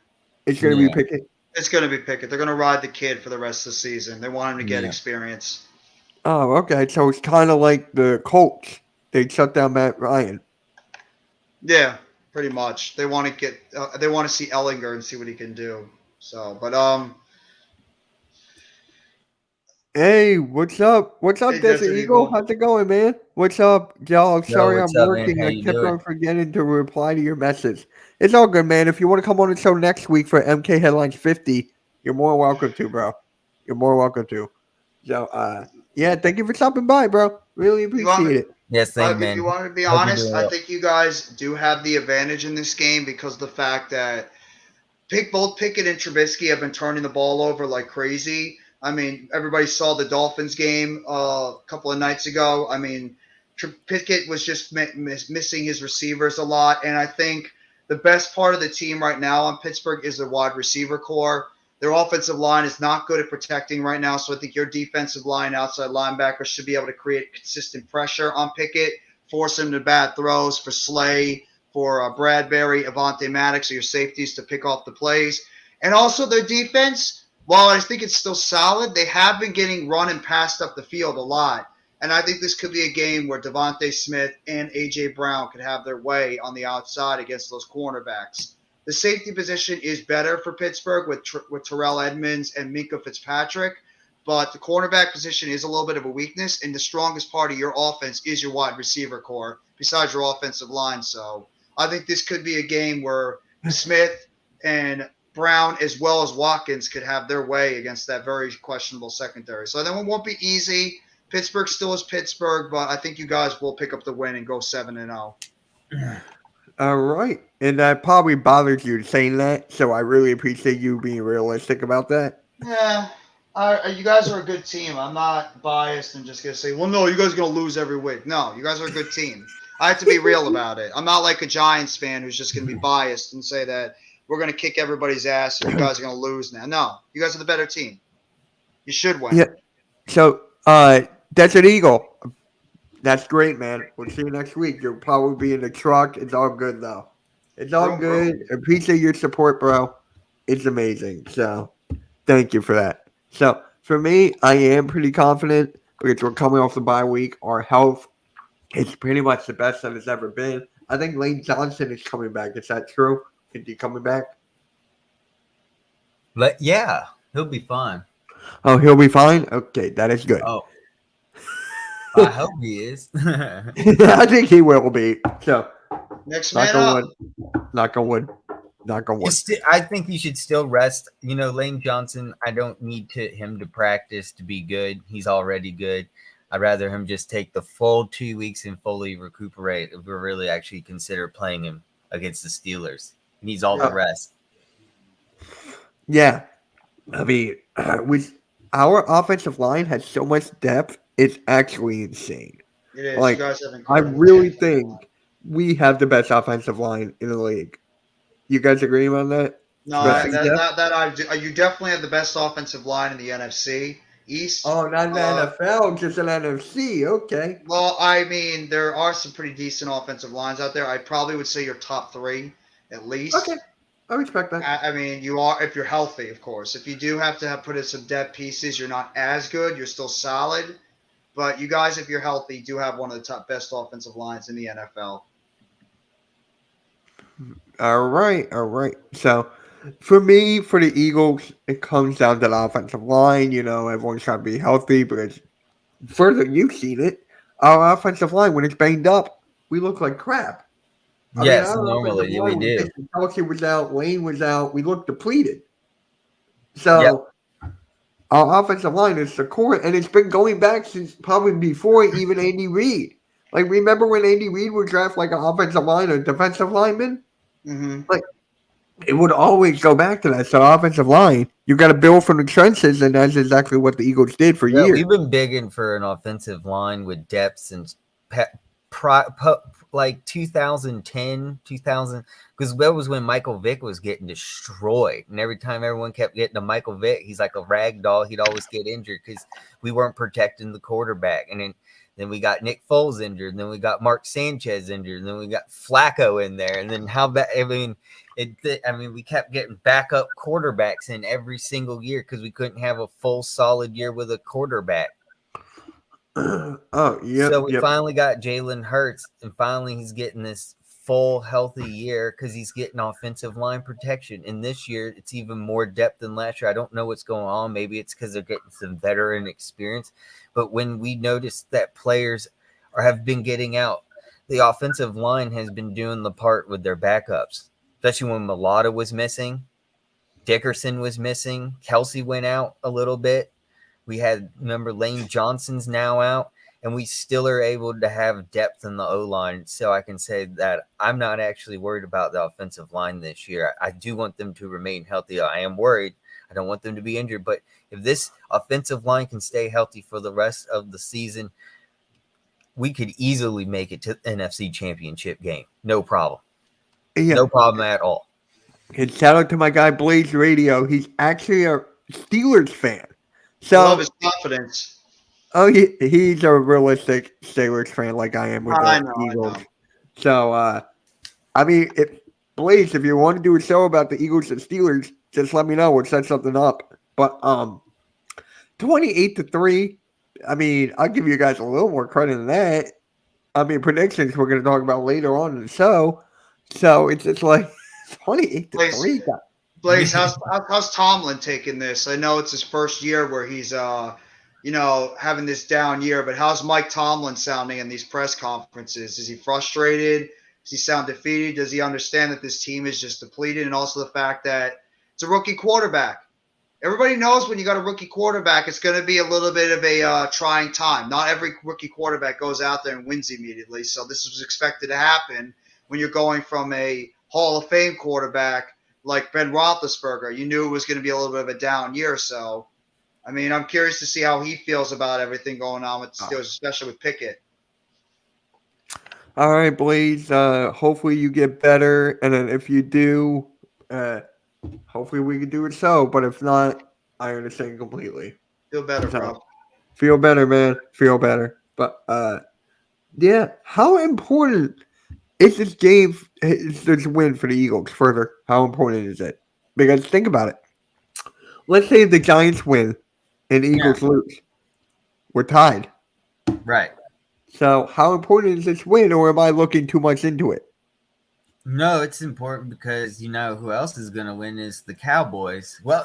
It's going to be Yeah, Pickett. It's going to be Pickett. They're going to ride the kid for the rest of the season. They want him to get yeah. experience. Oh, okay. So it's kind of like the Colts. They shut down Matt Ryan. Yeah, pretty much. They want to get. They want to see Ellinger and see what he can do. So, but Hey, what's up? What's up, hey, Desert Desert Eagle? Eagle. How's it going, man? What's up, y'all? I'm Yo, sorry what's I'm up, man? working. How I you kept doing? on forgetting to reply to your message. It's all good, man. If you want to come on the show next week for MK Headlines 50, you're more welcome to, bro. You're more welcome to. So, yeah, thank you for stopping by, bro. Really You want me? appreciate it. Yes, thank you, If you man. want me to be Hope you're honest, doing I well. think you guys do have the advantage in this game because of the fact that both Pickett and Trubisky have been turning the ball over like crazy. I mean, everybody saw the Dolphins game a couple of nights ago. I mean, Pickett was just missing his receivers a lot, and I think the best part of the team right now on Pittsburgh is the wide receiver core. Their offensive line is not good at protecting right now, so I think your defensive line, outside linebackers, should be able to create consistent pressure on Pickett, force him to bad throws for Slay, for Bradbury, Avante Maddox, or your safeties to pick off the plays. And also their defense, while I think it's still solid, they have been getting run and passed up the field a lot. And I think this could be a game where Devontae Smith and A.J. Brown could have their way on the outside against those cornerbacks. The safety position is better for Pittsburgh with Terrell Edmonds and Minka Fitzpatrick, but the cornerback position is a little bit of a weakness, and the strongest part of your offense is your wide receiver core, besides your offensive line. So I think this could be a game where Smith and Brown, as well as Watkins, could have their way against that very questionable secondary. So then it won't be easy. Pittsburgh still is Pittsburgh, but I think you guys will pick up the win and go 7-0. All right. And that probably bothers you saying that, so I really appreciate you being realistic about that. Yeah, you guys are a good team. I'm not biased and just gonna say, well, no, you guys are gonna lose every week. No, you guys are a good team. I have to be real about it. I'm not like a Giants fan who's just gonna be biased and say that we're gonna kick everybody's ass and you guys are gonna lose now. No, you guys are the better team. You should win. Yeah. So, Desert Eagle. That's great, man. We'll see you next week. You'll probably be in the truck. It's all good, though. It's all Vroom, vroom. good. Appreciate your support, bro. It's amazing. So, thank you for that. So, for me, I am pretty confident because we're coming off the bye week. Our health is pretty much the best that it's ever been. I think Lane Johnson is coming back. Is that true? Is he coming back? But yeah, he'll be fine. Oh, he'll be fine? Okay, that is good. Oh, I hope he is. I think he will be. So, Next man knock up. on wood. Knock on wood. Knock on wood. I think you should still rest. You know, Lane Johnson, I don't need him to practice to be good. He's already good. I'd rather him just take the full 2 weeks and fully recuperate if we're really actually consider playing him against the Steelers. He needs all the rest. Yeah. I mean, with our offensive line has so much depth, it's actually insane. It is. Like, you guys have I incredible really depth. think we have the best offensive line in the league. You guys agree on that? No, Best in depth? you definitely have the best offensive line in the NFC East. Oh, not in the NFL, just an NFC. Okay. Well, I mean, there are some pretty decent offensive lines out there. I probably would say your top three at least. Okay. I respect that. I mean, you are if you're healthy, of course. If you do have to put in some depth pieces, you're not as good. You're still solid, but you guys, if you're healthy, do have one of the top best offensive lines in the NFL. All right. All right. So, for me, for the Eagles, it comes down to the offensive line. You know, everyone's trying to be healthy because further you've seen it, our offensive line, when it's banged up, we look like crap. Yes, our normally offensive we line, do. Kelsey was out, Lane was out, we looked depleted. So, Our offensive line is the core, and it's been going back since probably before even Andy Reid. Like, remember when Andy Reid would draft like an offensive line or defensive lineman? Mm-hmm. Like, it would always go back to that. So, offensive line, you got to build from the trenches, and that's exactly what the Eagles did for Yeah, years. we've been bigging for an offensive line with depth since like 2010, 2000, because that was when Michael Vick was getting destroyed. And every time everyone kept getting to Michael Vick, he's like a rag doll. He'd always get injured because we weren't protecting the quarterback. And then we got Nick Foles injured. And then we got Mark Sanchez injured. And then we got Flacco in there. And then we kept getting backup quarterbacks in every single year because we couldn't have a full solid year with a quarterback. Oh, yep. So we yep. finally got Jalen Hurts, and finally he's getting this full healthy year because he's getting offensive line protection. And this year it's even more depth than last year. I don't know what's going on. Maybe it's because they're getting some veteran experience. But when we noticed that players have been getting out, the offensive line has been doing the part with their backups, especially when Mulata was missing, Dickerson was missing, Kelsey went out a little bit. We had, remember, Lane Johnson's now out, and we still are able to have depth in the O-line. So I can say that I'm not actually worried about the offensive line this year. I do want them to remain healthy. I am worried. I don't want them to be injured. But if this offensive line can stay healthy for the rest of the season, we could easily make it to the NFC Championship game. No problem. Yeah. No problem at all. And shout out to my guy Blaze Radio. He's actually a Steelers fan. So, I love his confidence. Oh, he's a realistic Steelers fan like I am with the Eagles. I know. So, I mean, Blaze, if you want to do a show about the Eagles and Steelers, just let me know. We'll set something up. But 28-3. I mean, I'll give you guys a little more credit than that. I mean, predictions we're going to talk about later on in the show. So it's just like 28-3. Blaze, how's Tomlin taking this? I know it's his first year where he's having this down year, but how's Mike Tomlin sounding in these press conferences? Is he frustrated? Does he sound defeated? Does he understand that this team is just depleted? And also the fact that it's a rookie quarterback. Everybody knows when you got a rookie quarterback, it's going to be a little bit of a trying time. Not every rookie quarterback goes out there and wins immediately. So this was expected to happen when you're going from a Hall of Fame quarterback like Ben Roethlisberger. You knew it was going to be a little bit of a down year. So, I mean, I'm curious to see how he feels about everything going on with the Steelers, especially with Pickett. All right, Blaze. Hopefully you get better. And then if you do, hopefully we can do it so. But if not, I understand completely. Feel better, bro. Feel better, man. Feel better. But, yeah, how important is this game, is this win for the Eagles further? How important is it? Because think about it. Let's say the Giants win and the Eagles lose. We're tied. Right. So how important is this win, or am I looking too much into it? No, it's important because you know who else is going to win is the Cowboys. Well,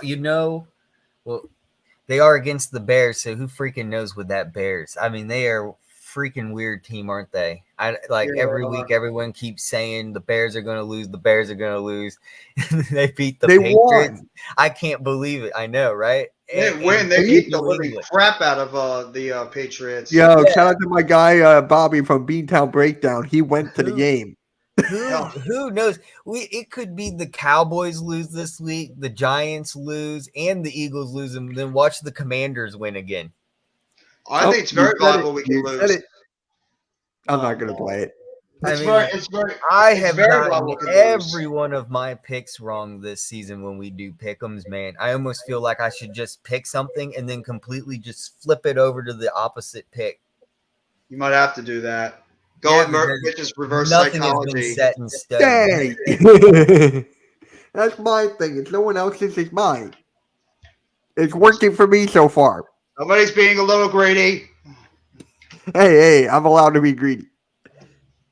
they are against the Bears, so who freaking knows with that Bears? I mean, they are a freaking weird team, aren't they? Every week, everyone keeps saying the Bears are going to lose. The Bears are going to lose. They beat the Patriots. Won. I can't believe it. I know, right? They win. They beat the living crap out of the Patriots. Yo, shout out to my guy Bobby from Beantown Breakdown. He went to the game. Who knows? It could be the Cowboys lose this week, the Giants lose, and the Eagles lose, and then watch the Commanders win again. I think it's very viable we can lose. I'm not going to play it. I have gotten every one of my picks wrong this season when we do pick'ems, man. I almost feel like I should just pick something and then completely just flip it over to the opposite pick. You might have to do that. Go with Mitch's reverse psychology. Set in stone. Dang. That's my thing. It's no one else's. It's mine. It's working for me so far. Somebody's being a little greedy. Hey, I'm allowed to be greedy.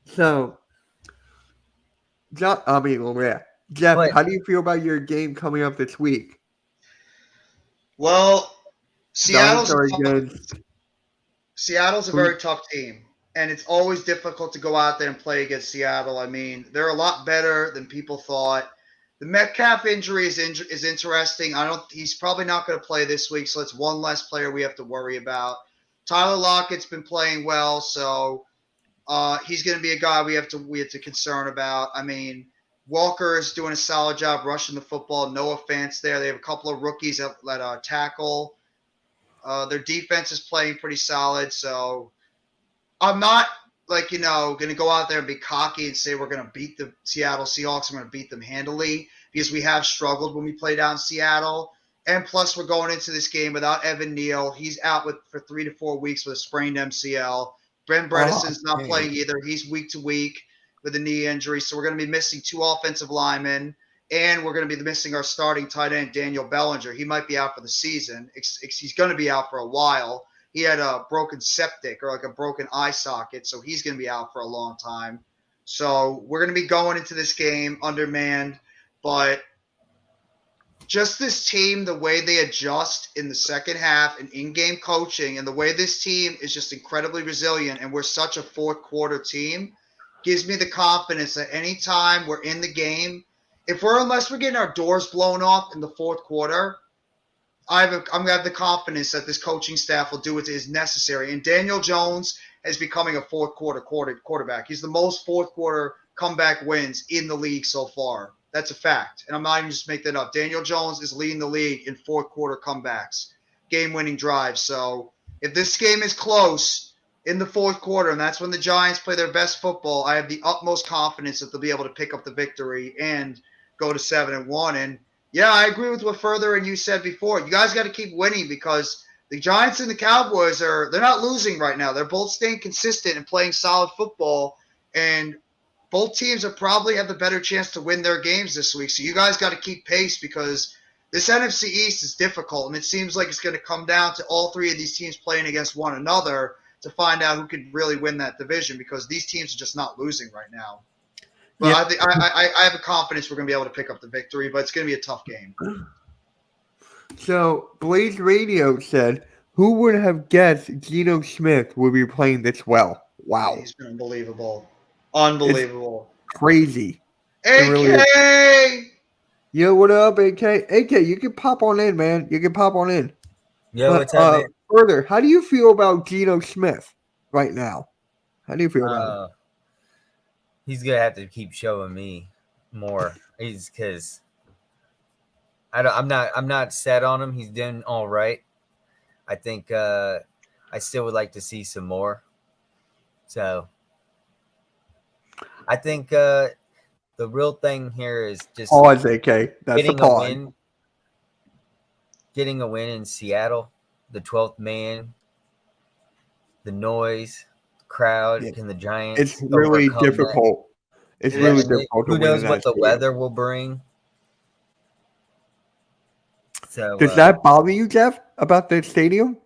So, Jeff, how do you feel about your game coming up this week? Well, Seattle's a very tough team, and it's always difficult to go out there and play against Seattle. I mean, they're a lot better than people thought. The Metcalf injury is interesting. He's probably not going to play this week, so it's one less player we have to worry about. Tyler Lockett's been playing well, so he's going to be a guy we have to concern about. I mean, Walker is doing a solid job rushing the football. No offense there. They have a couple of rookies that tackle. Their defense is playing pretty solid, so I'm not going to go out there and be cocky and say we're going to beat the Seattle Seahawks. I'm going to beat them handily because we have struggled when we played out in Seattle. And plus, we're going into this game without Evan Neal. He's out for 3 to 4 weeks with a sprained MCL. Ben Bredeson's not playing either. He's week to week with a knee injury. So we're going to be missing 2 offensive linemen. And we're going to be missing our starting tight end, Daniel Bellinger. He might be out for the season. He's going to be out for a while. He had a broken septic or like a broken eye socket, so he's going to be out for a long time. So we're going to be going into this game undermanned, but just this team, the way they adjust in the second half and in-game coaching and the way this team is just incredibly resilient and we're such a fourth quarter team gives me the confidence that anytime we're in the game, unless we're getting our doors blown off in the fourth quarter, I'm going to have the confidence that this coaching staff will do what is necessary. And Daniel Jones is becoming a fourth quarter quarterback. He's the most fourth quarter comeback wins in the league so far. That's a fact. And I'm not even just making that up. Daniel Jones is leading the league in fourth quarter comebacks, game-winning drives. So if this game is close in the fourth quarter, and that's when the Giants play their best football, I have the utmost confidence that they'll be able to pick up the victory and go to 7-1. And yeah, I agree with what Further and you said before. You guys got to keep winning because the Giants and the Cowboys they're not losing right now. They're both staying consistent and playing solid football, and both teams have probably have the better chance to win their games this week. So you guys got to keep pace because this NFC East is difficult, and it seems like it's going to come down to all 3 of these teams playing against one another to find out who can really win that division because these teams are just not losing right now. But yeah. I have a confidence we're going to be able to pick up the victory, but it's going to be a tough game. So Blaze Radio said, who would have guessed Geno Smith would be playing this well? Wow. He's been unbelievable. Unbelievable. It's crazy. AK! Really Yo, what up, AK? AK, you can pop on in, man. You can pop on in. Yo, what's up, man? Further, how do you feel about Geno Smith right now? How do you feel about him? He's gonna have to keep showing me more. Because I'm not set on him. He's doing all right. I think I still would like to see some more. So I think the real thing here is just pause, AK. That's getting a pause. Getting a win in Seattle, the 12th man, the noise. Crowd and the Giants. It's really difficult. It's really difficult. Who knows what the weather will bring? So does that bother you, Jeff, about the stadium?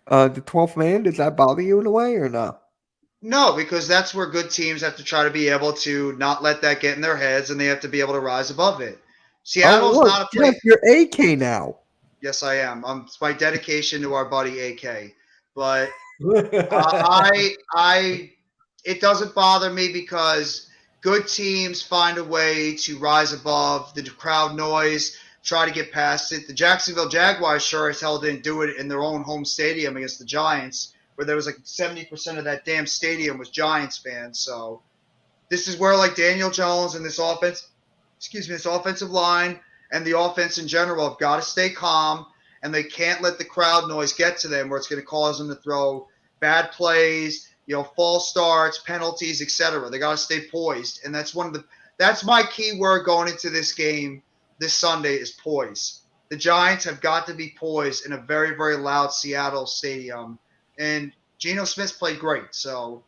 The 12th man, does that bother you in a way or not? No, because that's where good teams have to try to be able to not let that get in their heads, and they have to be able to rise above it. Seattle's not a place. Jeff, you're AK now. Yes, I am. It's my dedication to our buddy AK. But it doesn't bother me because good teams find a way to rise above the crowd noise, try to get past it. The Jacksonville Jaguars sure as hell didn't do it in their own home stadium against the Giants, where there was like 70% of that damn stadium was Giants fans. So this is where like Daniel Jones and this offensive line and the offense in general have got to stay calm, and they can't let the crowd noise get to them where it's going to cause them to throw bad plays, false starts, penalties, etc. They got to stay poised, and that's my key word going into this game this Sunday is poise. The Giants have got to be poised in a very, very loud Seattle stadium, and Geno Smith's played great. So,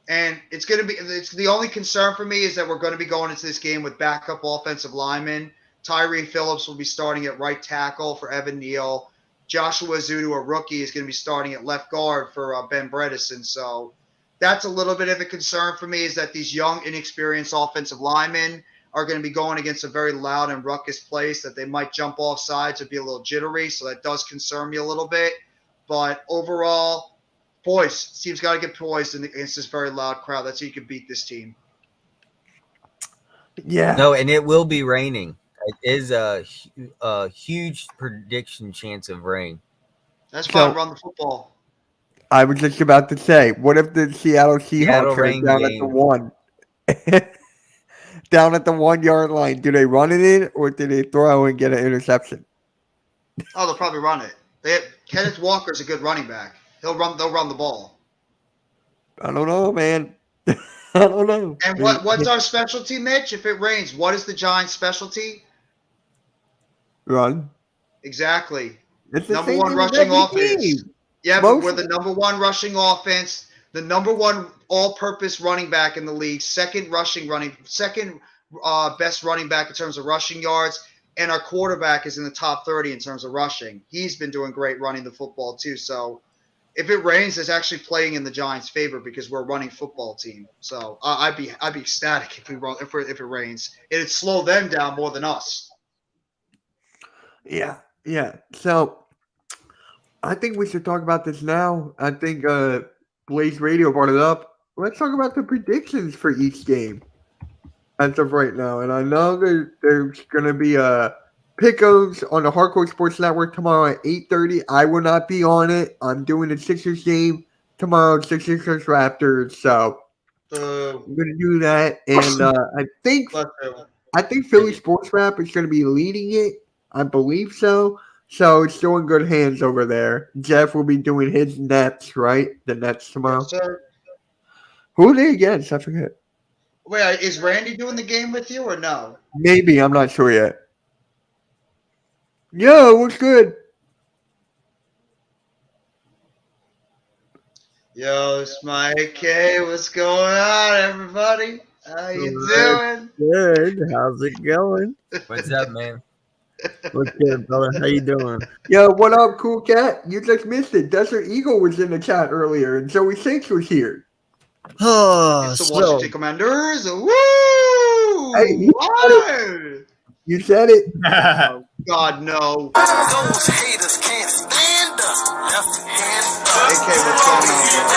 and it's the only concern for me is that we're going to be going into this game with backup offensive linemen. Tyree Phillips will be starting at right tackle for Evan Neal. Joshua Azudu, a rookie, is going to be starting at left guard for Ben Bredesen. So that's a little bit of a concern for me is that these young, inexperienced offensive linemen are going to be going against a very loud and ruckus place that they might jump off sides or be a little jittery. So that does concern me a little bit. But overall, poise. Team's got to get poised against this very loud crowd. That's how you can beat this team. Yeah. No, and it will be raining. it is a huge prediction chance of rain. That's So fine. Run the football. I was just about to say, what if the Seattle Seahawks Seattle are rain down at the game. one, down at the 1 yard line? Do they run it in or do they throw and get an interception? Oh, they'll probably run it. Kenneth Walker's a good running back. They'll run the ball. I don't know, man. I don't know. And what's our specialty, Mitch? If it rains, what is the Giants' specialty? Run? Exactly. It's the Number same one thing with rushing every offense. team. Yeah, but Most we're the number one rushing offense, the number one all-purpose running back in the league, second best running back in terms of rushing yards, and our quarterback is in the top 30 in terms of rushing. He's been doing great running the football too. So if it rains, it's actually playing in the Giants' favor because we're a running football team. So I'd be ecstatic if it rains. It'd slow them down more than us. Yeah, yeah. So I think we should talk about this now. I think Blaze Radio brought it up. Let's talk about the predictions for each game as of right now. And I know there's going to be pickos on the Hardcore Sports Network tomorrow at 8:30. I will not be on it. I'm doing the Sixers game tomorrow, Sixers Raptors. So I'm going to do that. And I think Philly Sports Rap is going to be leading it. I believe so. So it's still in good hands over there. Jeff will be doing his Nets, right? The Nets tomorrow. Yes, sir. Who are they against? I forget. Wait, is Randy doing the game with you or no? Maybe. I'm not sure yet. Yo, what's good? Yo, it's Mike K. What's going on, everybody? How you doing? Good. How's it going? What's up, man? What's good, brother? How you doing? Yo, what up, cool cat? You just missed it. Desert Eagle was in the chat earlier, and Joey Six was here. Oh, It's the so Washington Commanders. Woo! Hey, What? you said it. Oh, God, no. Those haters can't stand us. Left hand AK, what's going on, bro?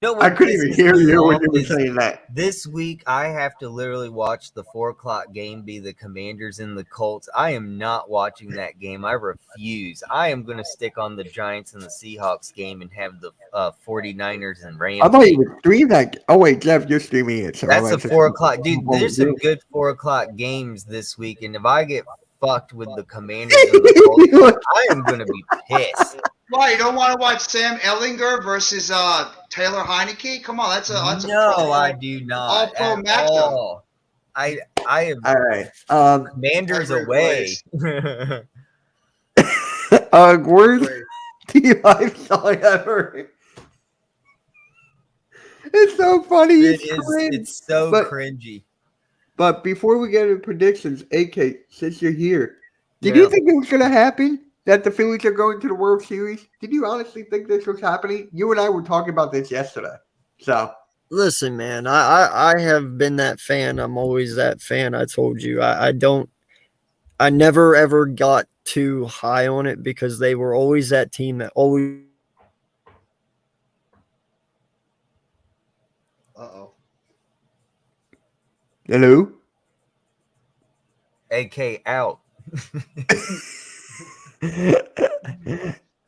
You know what I couldn't even pisses hear me you when off you were is saying that. This week, I have to literally watch the 4 o'clock game be the Commanders and the Colts. I am not watching that game. I refuse. I am going to stick on the Giants and the Seahawks game and have the 49ers and Rams. I thought you would stream that. Oh, wait, Jeff, you're streaming it. So That's I'll a 4 o'clock. Dude, there's some good 4 o'clock games this week. And if I get fucked with the Commanders and the Colts, I am going to be pissed. Why, you don't want to watch Sam Ellinger versus Taylor Heineke? Come on, that's a No, I do not. all-pro At matchup. all. I have All right. Commanders Every away. Worst T-Life song ever. It's so funny. It's so But- cringy. But before we get into predictions, AK, since you're here, did Yeah. you think it was going to happen that the Phillies are going to the World Series? Did you honestly think this was happening? You and I were talking about this yesterday. So, listen, man, I have been that fan. I'm always that fan. I told you. I never ever got too high on it because they were always that team that always Uh-oh. hello? AK out.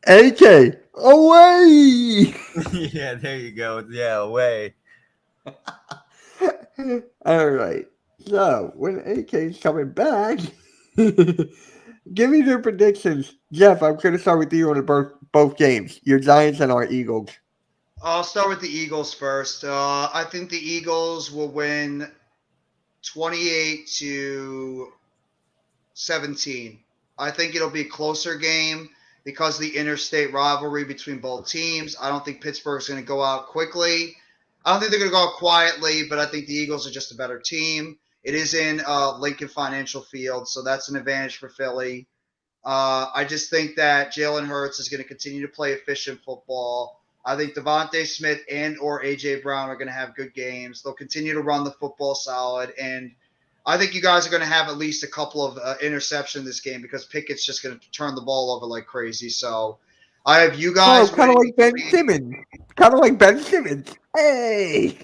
AK, away! Yeah, there you go. Yeah, away. All right. So, when AK's coming back, give me their predictions. Jeff, I'm going to start with you on both games, your Giants and our Eagles. I'll start with the Eagles first. I think the Eagles will win 28-17. I think it'll be a closer game because of the interstate rivalry between both teams. I don't think Pittsburgh's going to go out quickly. I don't think they're going to go out quietly, but I think the Eagles are just a better team. It is in Lincoln Financial Field, so that's an advantage for Philly. I just think that Jalen Hurts is going to continue to play efficient football. I think Devontae Smith and or A.J. Brown are going to have good games. They'll continue to run the football solid, and I think you guys are going to have at least a couple of interceptions this game because Pickett's just going to turn the ball over like crazy. So I have you guys. Oh, kind of like Ben Simmons. Kind of like Ben Simmons. Hey!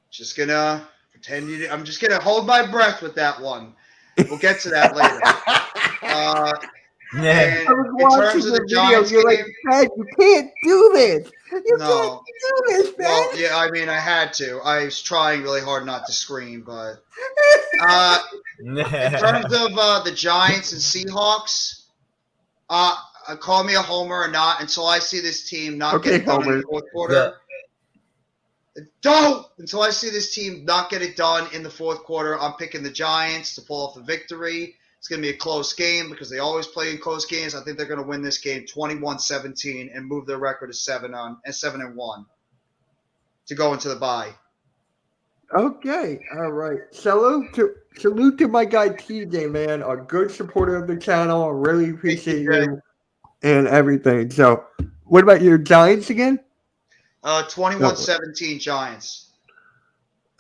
Just going to I'm just gonna hold my breath with that one. We'll get to that later. Yeah. And I was in watching terms of the the video. Giants You're like, game, man, you can't do this. You no. can't do this, man. Well, yeah, I mean, I had to. I was trying really hard not to scream, but in terms of the Giants and Seahawks, call me a homer or not until I see this team not Okay, get it done in Homer. the fourth quarter. Don't! Until I see this team not get it done in the fourth quarter, I'm picking the Giants to pull off a victory. It's going to be a close game because they always play in close games. I think they're going to win this game 21-17 and move their record to 7-1 to go into the bye. Okay, all right. Salute to my guy TJ, man. A good supporter of the channel. I really appreciate you and everything. So, what about your Giants again? 21-17 Giants.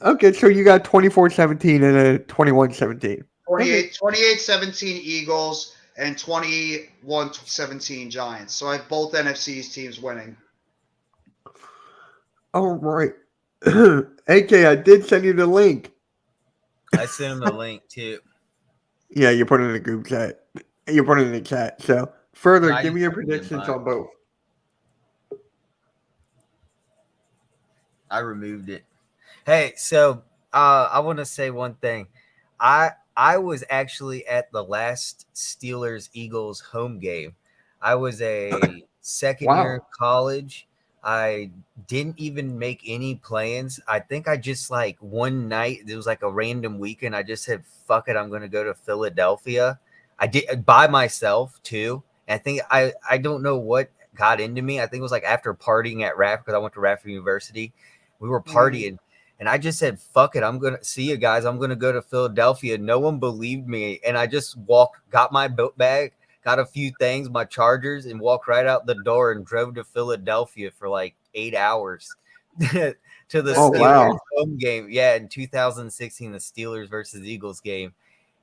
Okay, so you got 24-17 and a 21-17. 28-17 Eagles and 21-17 Giants. So I have both NFC's teams winning. All right. AK, I did send you the link. I sent him the link too. Yeah, you put it in the group chat. You put it in the chat. So, further, I give me your just did predictions mine. on both. I removed it. Hey, so I want to say one thing. I was actually at the last Steelers Eagles home game. I was a second year in college. I didn't even make any plans. I think I just like one night, it was like a random weekend. I just said, fuck it, I'm going to go to Philadelphia. I did by myself too. And I think I don't know what got into me. I think it was like after partying at Raff, because I went to Radford University. We were partying. And I just said, fuck it. I'm going to see you guys. I'm going to go to Philadelphia. No one believed me. And I just got my boat bag, got a few things, my chargers, and walked right out the door and drove to Philadelphia for like 8 hours to the Steelers home game. Yeah, in 2016, the Steelers versus Eagles game.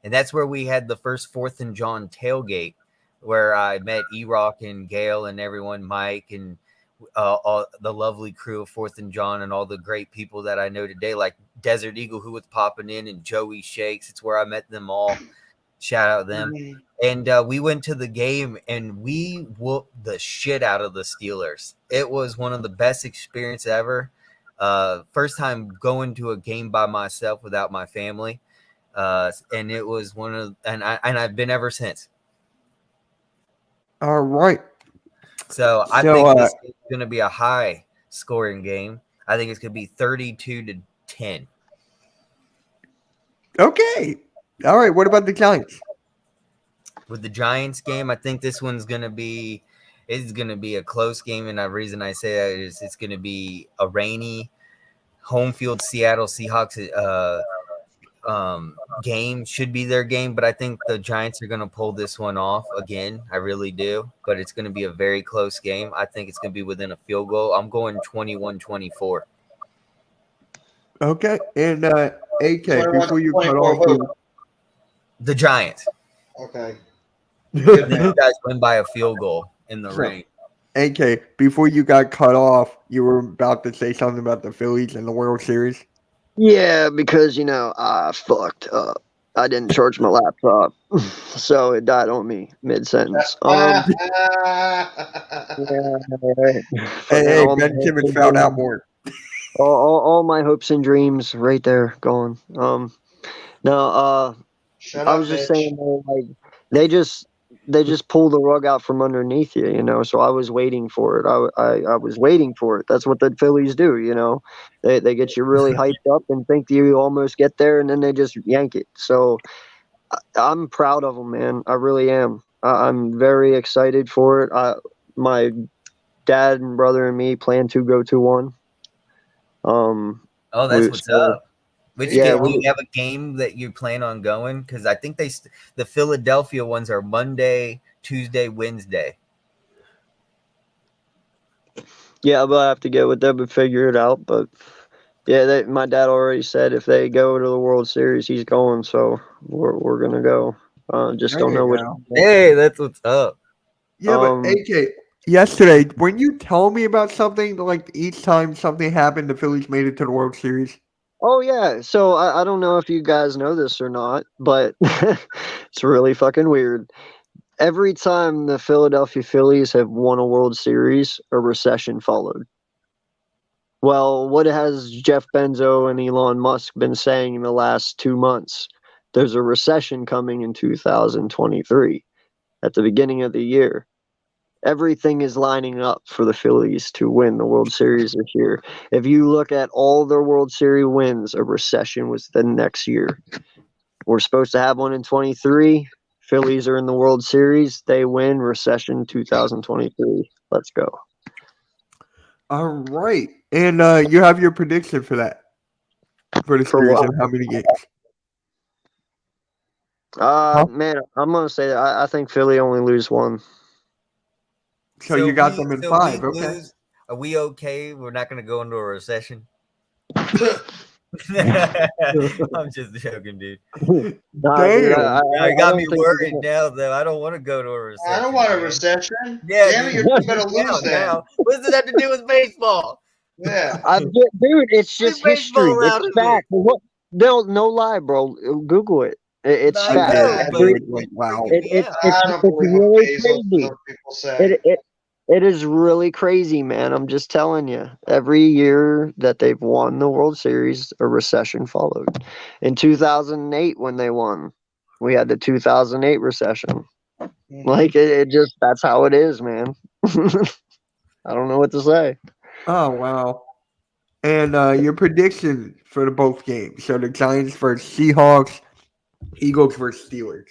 And that's where we had the first 4th and John tailgate, where I met E-Rock and Gail and everyone, Mike, and all the lovely crew of 4th and John and all the great people that I know today, like Desert Eagle, who was popping in, and Joey Shakes. It's where I met them all. Shout out them. And we went to the game and we whooped the shit out of the Steelers. It was one of the best experiences ever. First time going to a game by myself without my family. And it was and I've been ever since. All right. So I think this is going to be a high scoring game. I think it's going to be 32-10. Okay. All right. What about the Giants? With the Giants game, I think this one's going to be a close game. And the reason I say that is it's going to be a rainy home field Seattle Seahawks game. Should be their game, but I think the Giants are going to pull this one off again. I really do, but it's going to be a very close game. I think it's going to be within a field goal. I'm going 21-24. Okay, and AK, before you cut off, the Giants. Okay. You guys win by a field goal in the rain. AK, before you got cut off, you were about to say something about the Phillies and the World Series. Yeah, because I fucked up. I didn't charge my laptop, so it died on me mid-sentence. Hey, Ben Simmons found out more. All my hopes and dreams right there gone. I was just saying, like, they just pull the rug out from underneath you, so I was waiting for it. I was waiting for it. That's what the Phillies do, They get you really hyped up and think you almost get there, and then they just yank it. So I'm proud of them, man. I really am. I'm very excited for it. My dad and brother and me plan to go to one. That's what's up. Do you have a game that you plan on going? Because I think the Philadelphia ones are Monday, Tuesday, Wednesday. Yeah, but I have to get with them and figure it out. But yeah, my dad already said if they go to the World Series, he's going. So we're gonna go. Just don't know which. Hey, that's what's up. Yeah, but AK, yesterday when you tell me about something, like each time something happened, the Phillies made it to the World Series. Oh yeah. So I don't know if you guys know this or not, but it's really fucking weird. Every time the Philadelphia Phillies have won a World Series, a recession followed. Well, what has Jeff Bezos and Elon Musk been saying in the last 2 months? There's a recession coming in 2023 at the beginning of the year. Everything is lining up for the Phillies to win the World Series this year. If you look at all their World Series wins, a recession was the next year. We're supposed to have one in 23. Phillies are in the World Series. They win recession 2023. Let's go. All right. And you have your prediction for that for the For series what? and how many games? Huh? Man, I'm gonna say that I think Philly only lose one. So you got them in so 5. we Okay. lose. Are we okay? We're not going to go into a recession. I'm just joking, dude. Nah, dude, Damn. Yeah, it I got don't me think we're worried gonna. now, though. I don't want to go to a recession. I don't want a man. recession. Yeah, Damn it, dude, you're gonna lose then. now. What does it have to do with baseball? Yeah. Dude, it's Leave just history. baseball out It's of it. fact. What? No lie, bro. Google it. It's I fact. know, Yeah. but Every Like, you're wow. freaking me out. I don't it's believe what really Bezos and crazy. other people say. It is really crazy, man. I'm just telling you. Every year that they've won the World Series, a recession followed. In 2008, when they won, we had the 2008 recession. Mhm. Like it just that's how it is, man. I don't know what to say. Oh, wow. And your prediction for the both games. So the Giants versus Seahawks, Eagles versus Steelers.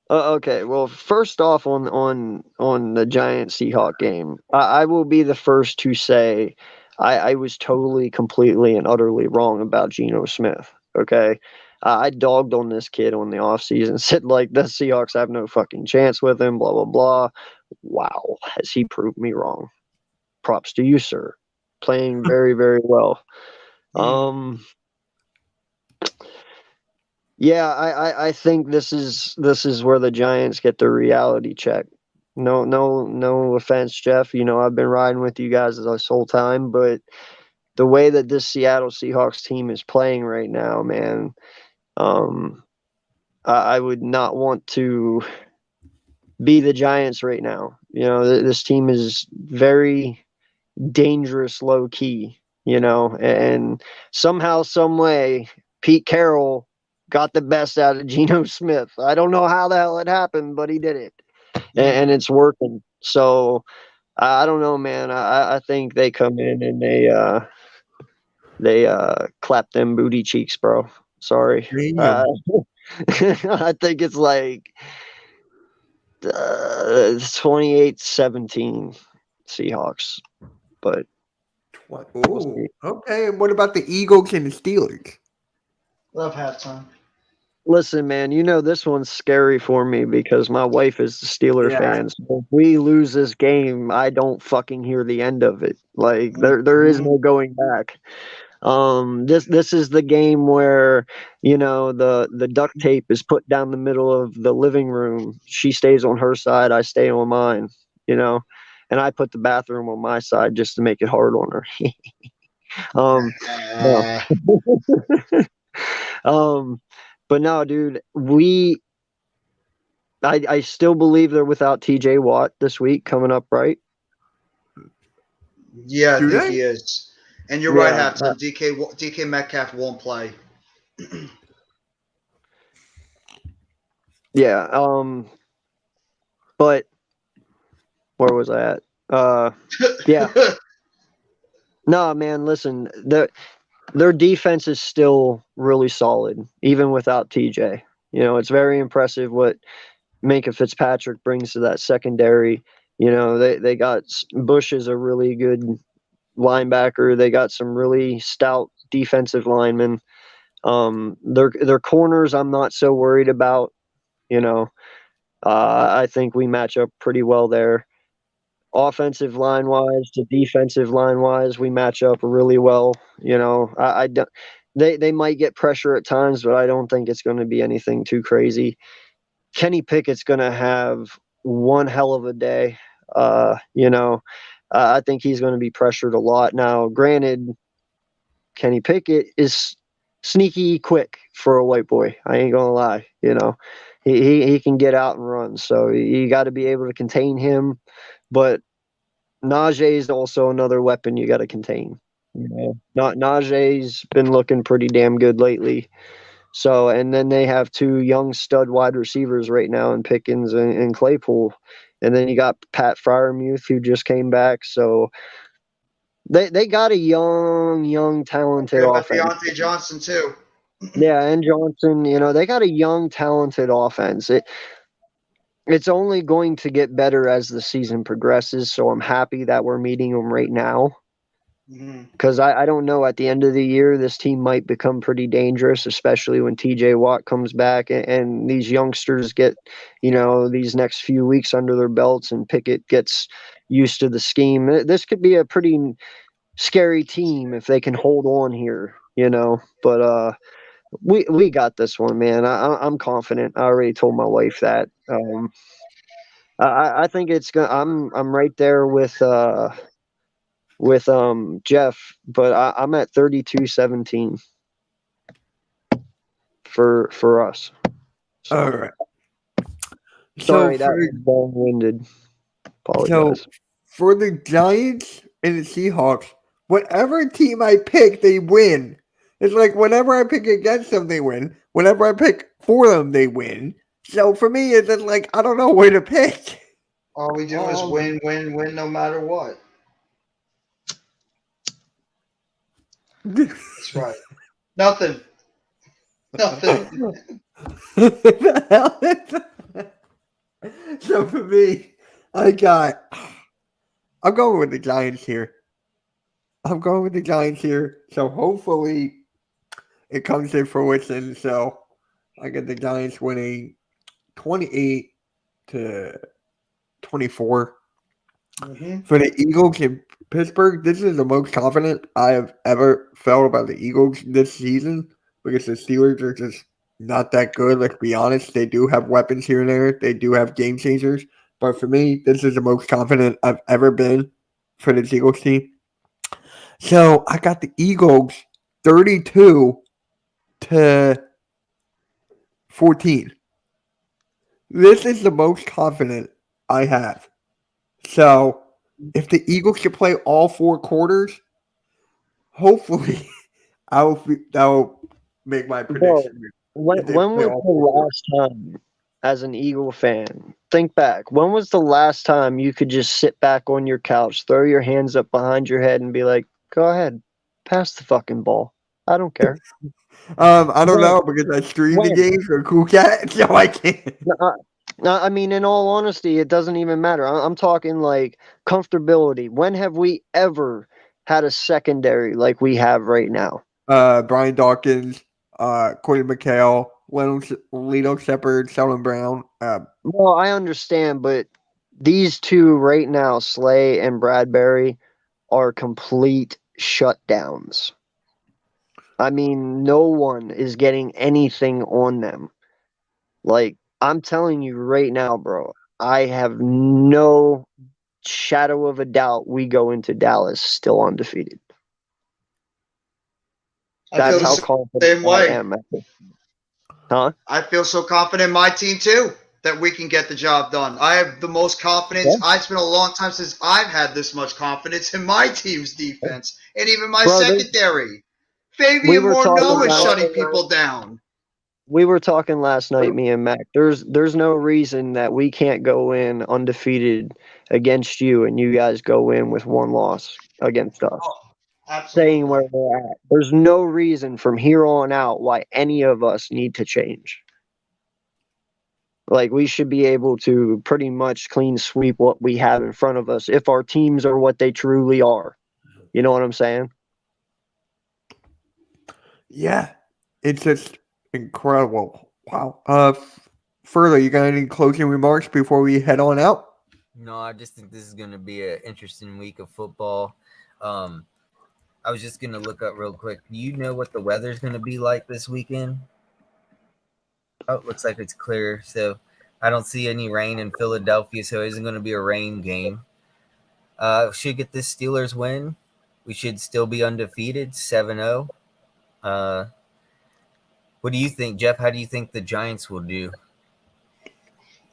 Okay, well, first off, on the Giant Seahawk game, I will be the first to say I was totally, completely, and utterly wrong about Geno Smith. Okay, I dogged on this kid on the offseason, said like the Seahawks have no fucking chance with him, blah blah blah. Wow, has he proved me wrong? Props to you, sir. Playing very, very well. Um, Yeah, I think this is where the Giants get the reality check. No offense, Jeff. You know, I've been riding with you guys this whole time, but the way that this Seattle Seahawks team is playing right now, man, um, I would not want to be the Giants right now. You know, this team is very dangerous, low key. You know, and somehow, some way, Pete Carroll got the best out of Geno Smith. I don't know how the hell it happened, but he did it, and it's working. So I don't know, man. I think they come in and they clap them booty cheeks, bro. Sorry. Damn. I think it's like 28-17 Seahawks, but What? we'll Ooh. see. Okay. And what about the Eagles and the Steelers? Love halftime. Listen, man, you know this one's scary for me because my wife is a Steeler Yeah. fan. So if we lose this game, I don't fucking hear the end of it. Like there is no going back. This is the game where, you know, the duct tape is put down the middle of the living room. She stays on her side, I stay on mine, you know. And I put the bathroom on my side just to make it hard on her. No. But no, dude, I still believe they're without TJ Watt this week coming up, right? Yeah, I Do think they? he is. And you're right, Yeah. halftime. DK Metcalf won't play. Yeah. But where was I at? Yeah. No, man, listen, their defense is still really solid, even without TJ. You know, it's very impressive what Minka Fitzpatrick brings to that secondary. You know, they got Bush is a really good linebacker. They got some really stout defensive linemen. Their corners, I'm not so worried about. You know, I think we match up pretty well there. Offensive line wise to defensive line wise, we match up really well. You know, I don't. They might get pressure at times, but I don't think it's going to be anything too crazy. Kenny Pickett's going to have one hell of a day. You know, I think he's going to be pressured a lot. Now, granted, Kenny Pickett is sneaky quick for a white boy. I ain't gonna lie. He can get out and run. So you got to be able to contain him. But Najee is also another weapon you got to contain. Not Najee's been looking pretty damn good lately. So, and then they have two young stud wide receivers right now in Pickens and Claypool. And then you got Pat Fryermuth who just came back. So they got a young, talented What about offense. Deontay Johnson too? Yeah, and Johnson, they got a young, talented offense. It's only going to get better as the season progresses. So I'm happy that we're meeting them right now. Because I don't know, at the end of the year, this team might become pretty dangerous, especially when TJ Watt comes back and these youngsters get, these next few weeks under their belts and Pickett gets used to the scheme. This could be a pretty scary team if they can hold on here, But we got this one, man. I'm confident. I already told my wife that. I think it's gonna. I'm right there with Jeff, but I'm at 32-17 for us. So, All right. sorry, that was long-winded. Apologize. So for the Giants and the Seahawks, whatever team I pick, they win. It's like whenever I pick against them, they win. Whenever I pick for them, they win. So for me, it's just like I don't know where to pick. All we do is win, win, win, no matter what. That's right. Nothing. So for me, I'm going with the Giants here. So hopefully it comes to fruition. So I get the Giants winning 28-24. For the Eagles in Pittsburgh, this is the most confident I have ever felt about the Eagles this season because the Steelers are just not that good. Let's be honest. They do have weapons here and there. They do have game changers. But for me, this is the most confident I've ever been for the Eagles team. So I got the Eagles 32-14. This is the most confident I have. So if the Eagles can play all 4 quarters, hopefully that will make my prediction. When was the last time, as an Eagle fan, think back, when was the last time you could just sit back on your couch, throw your hands up behind your head and be like, go ahead, pass the fucking ball. I don't care. I don't know because I stream the game for Cool Cat, so I can't. I mean, in all honesty, it doesn't even matter. I'm talking like comfortability. When have we ever had a secondary like we have right now? Brian Dawkins, Corey McHale, Lito Shepard, Sheldon Brown. Well, I understand, but these two right now, Slay and Bradbury, are complete shutdowns. I mean, no one is getting anything on them. Like, I'm telling you right now, bro, I have no shadow of a doubt we go into Dallas still undefeated. That's how confident I am. Huh? I feel so confident in my team too that we can get the job done. I have the most confidence. Yeah. It's been a long time since I've had this much confidence in my team's defense and even my secondary. Fabian Morneau is shutting people down. We were talking last night, me and Mac. There's no reason that we can't go in undefeated against you and you guys go in with 1 loss against us. Saying where we're at. There's no reason from here on out why any of us need to change. Like, we should be able to pretty much clean sweep what we have in front of us if our teams are what they truly are. You know what I'm saying? Yeah. It's just incredible. Wow. Further, you got any closing remarks before we head on out? No, I just think this is going to be an interesting week of football. I was just going to look up real quick. Do you know what the weather's going to be like this weekend? Oh, it looks like it's clear. So I don't see any rain in Philadelphia, so it isn't going to be a rain game. Should get this Steelers win. We should still be undefeated, 7-0. What do you think, Jeff? How do you think the Giants will do?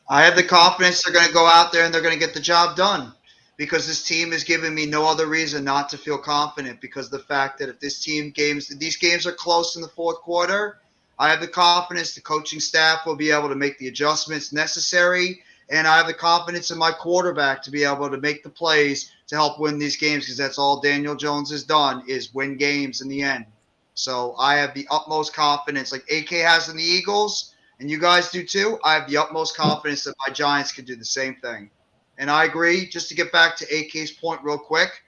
I have the confidence they're going to go out there and they're going to get the job done because this team has given me no other reason not to feel confident because the fact that if these games are close in the fourth quarter, I have the confidence the coaching staff will be able to make the adjustments necessary, and I have the confidence in my quarterback to be able to make the plays to help win these games because that's all Daniel Jones has done is win games in the end. So I have the utmost confidence like AK has in the Eagles, and you guys do too. I have the utmost confidence that my Giants can do the same thing. And I agree, just to get back to AK's point real quick,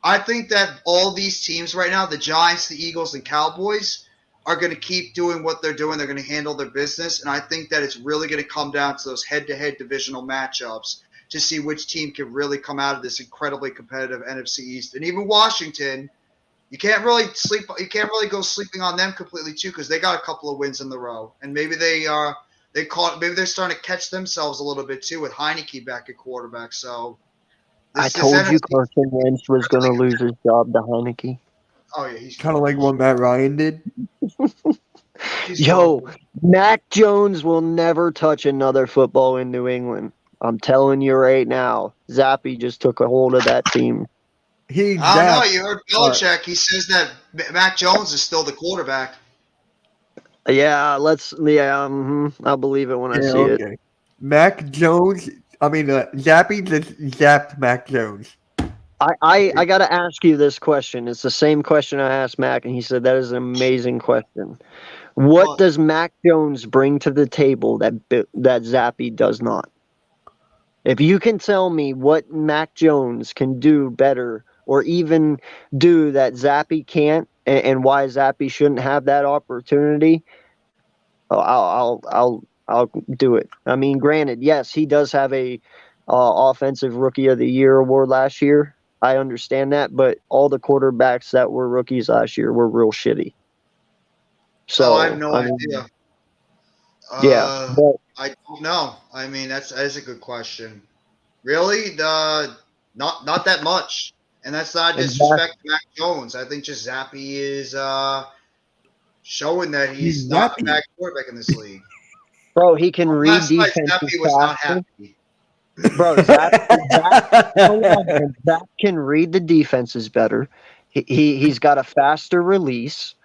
I think that all these teams right now, the Giants, the Eagles, and Cowboys, are going to keep doing what they're doing. They're going to handle their business. And I think that it's really going to come down to those head-to-head divisional matchups to see which team can really come out of this incredibly competitive NFC East. And even Washington, you can't really go sleeping on them completely too because they got a couple of wins in a row. And maybe maybe they're starting to catch themselves a little bit too with Heineke back at quarterback. So I told you Carson Wentz was going to lose his job to Heineke. Oh yeah, he's Kind of like what Matt Ryan did. Yo, Mac Jones will never touch another football in New England. I'm telling you right now. Zappy just took a hold of that team. I don't know. You heard Belichick. He says that Mac Jones is still the quarterback. Yeah, I'll believe it when I see it. Mac Jones. I mean, Zappy just zapped Mac Jones. I got to ask you this question. It's the same question I asked Mac, and he said that is an amazing question. What does Mac Jones bring to the table that Zappy does not? If you can tell me what Mac Jones can do better or even do that Zappy can't and why Zappy shouldn't have that opportunity, I'll do it. I mean, granted, yes, he does have a offensive rookie of the year award last year. I understand that, but all the quarterbacks that were rookies last year were real shitty. So I have no idea. Yeah, but I don't know. I mean, that is a good question. Really, not that much, and that's not disrespect to Mac Jones. I think just Zappy is showing that he's not a bad quarterback in this league. Bro, he can read defense. Zappy was not happy. Bro, Zach can read the defenses better. He's got a faster release.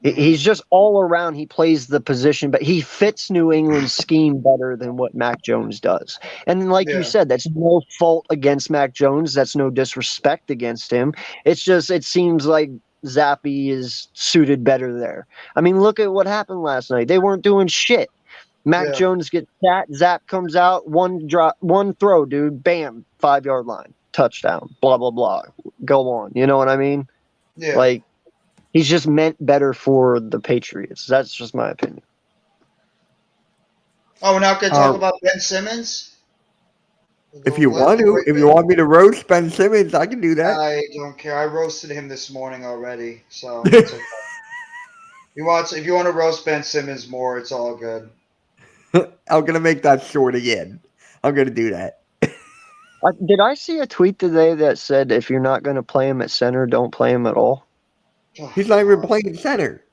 He's just all around. He plays the position, but he fits New England's scheme better than what Mac Jones does. And like you said, that's no fault against Mac Jones. That's no disrespect against him. It's just it seems like Zappy is suited better there. I mean, look at what happened last night. They weren't doing shit. Mac Jones gets that. Zap comes out, one throw, dude, bam, 5-yard line, touchdown, blah, blah, blah. Go on. You know what I mean? Yeah. Like, he's just meant better for the Patriots. That's just my opinion. Oh, we're not going to talk about Ben Simmons? If you want me to roast Ben Simmons, I can do that. I don't care. I roasted him this morning already, so it's okay. If you want to roast Ben Simmons more, it's all good. I'm going to make that short again. I'm going to do that. Did I see a tweet today that said if you're not going to play him at center, don't play him at all? He's not even playing center.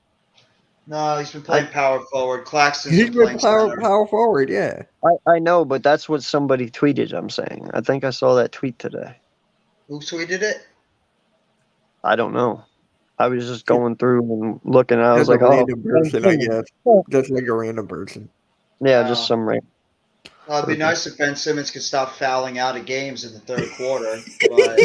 No, he's been playing power forward. Claxton's He's been playing power forward, yeah. I know, but that's what somebody tweeted, I'm saying. I think I saw that tweet today. Who tweeted it? I don't know. I was just going through and looking, and I was like, random person, I guess. Just like a random person. Yeah, just some random. It'd be nice if Ben Simmons could stop fouling out of games in the third quarter. But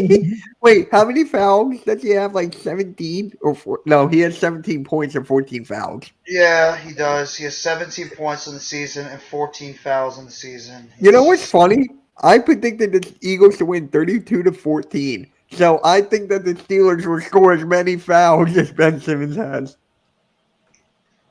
wait, how many fouls does he have? Like 17 or 4? No, he has 17 points and 14 fouls. Yeah, he does. He has 17 points in the season and 14 fouls in the season. You know what's funny? I predicted the Eagles to win 32-14. So I think that the Steelers will score as many fouls as Ben Simmons has.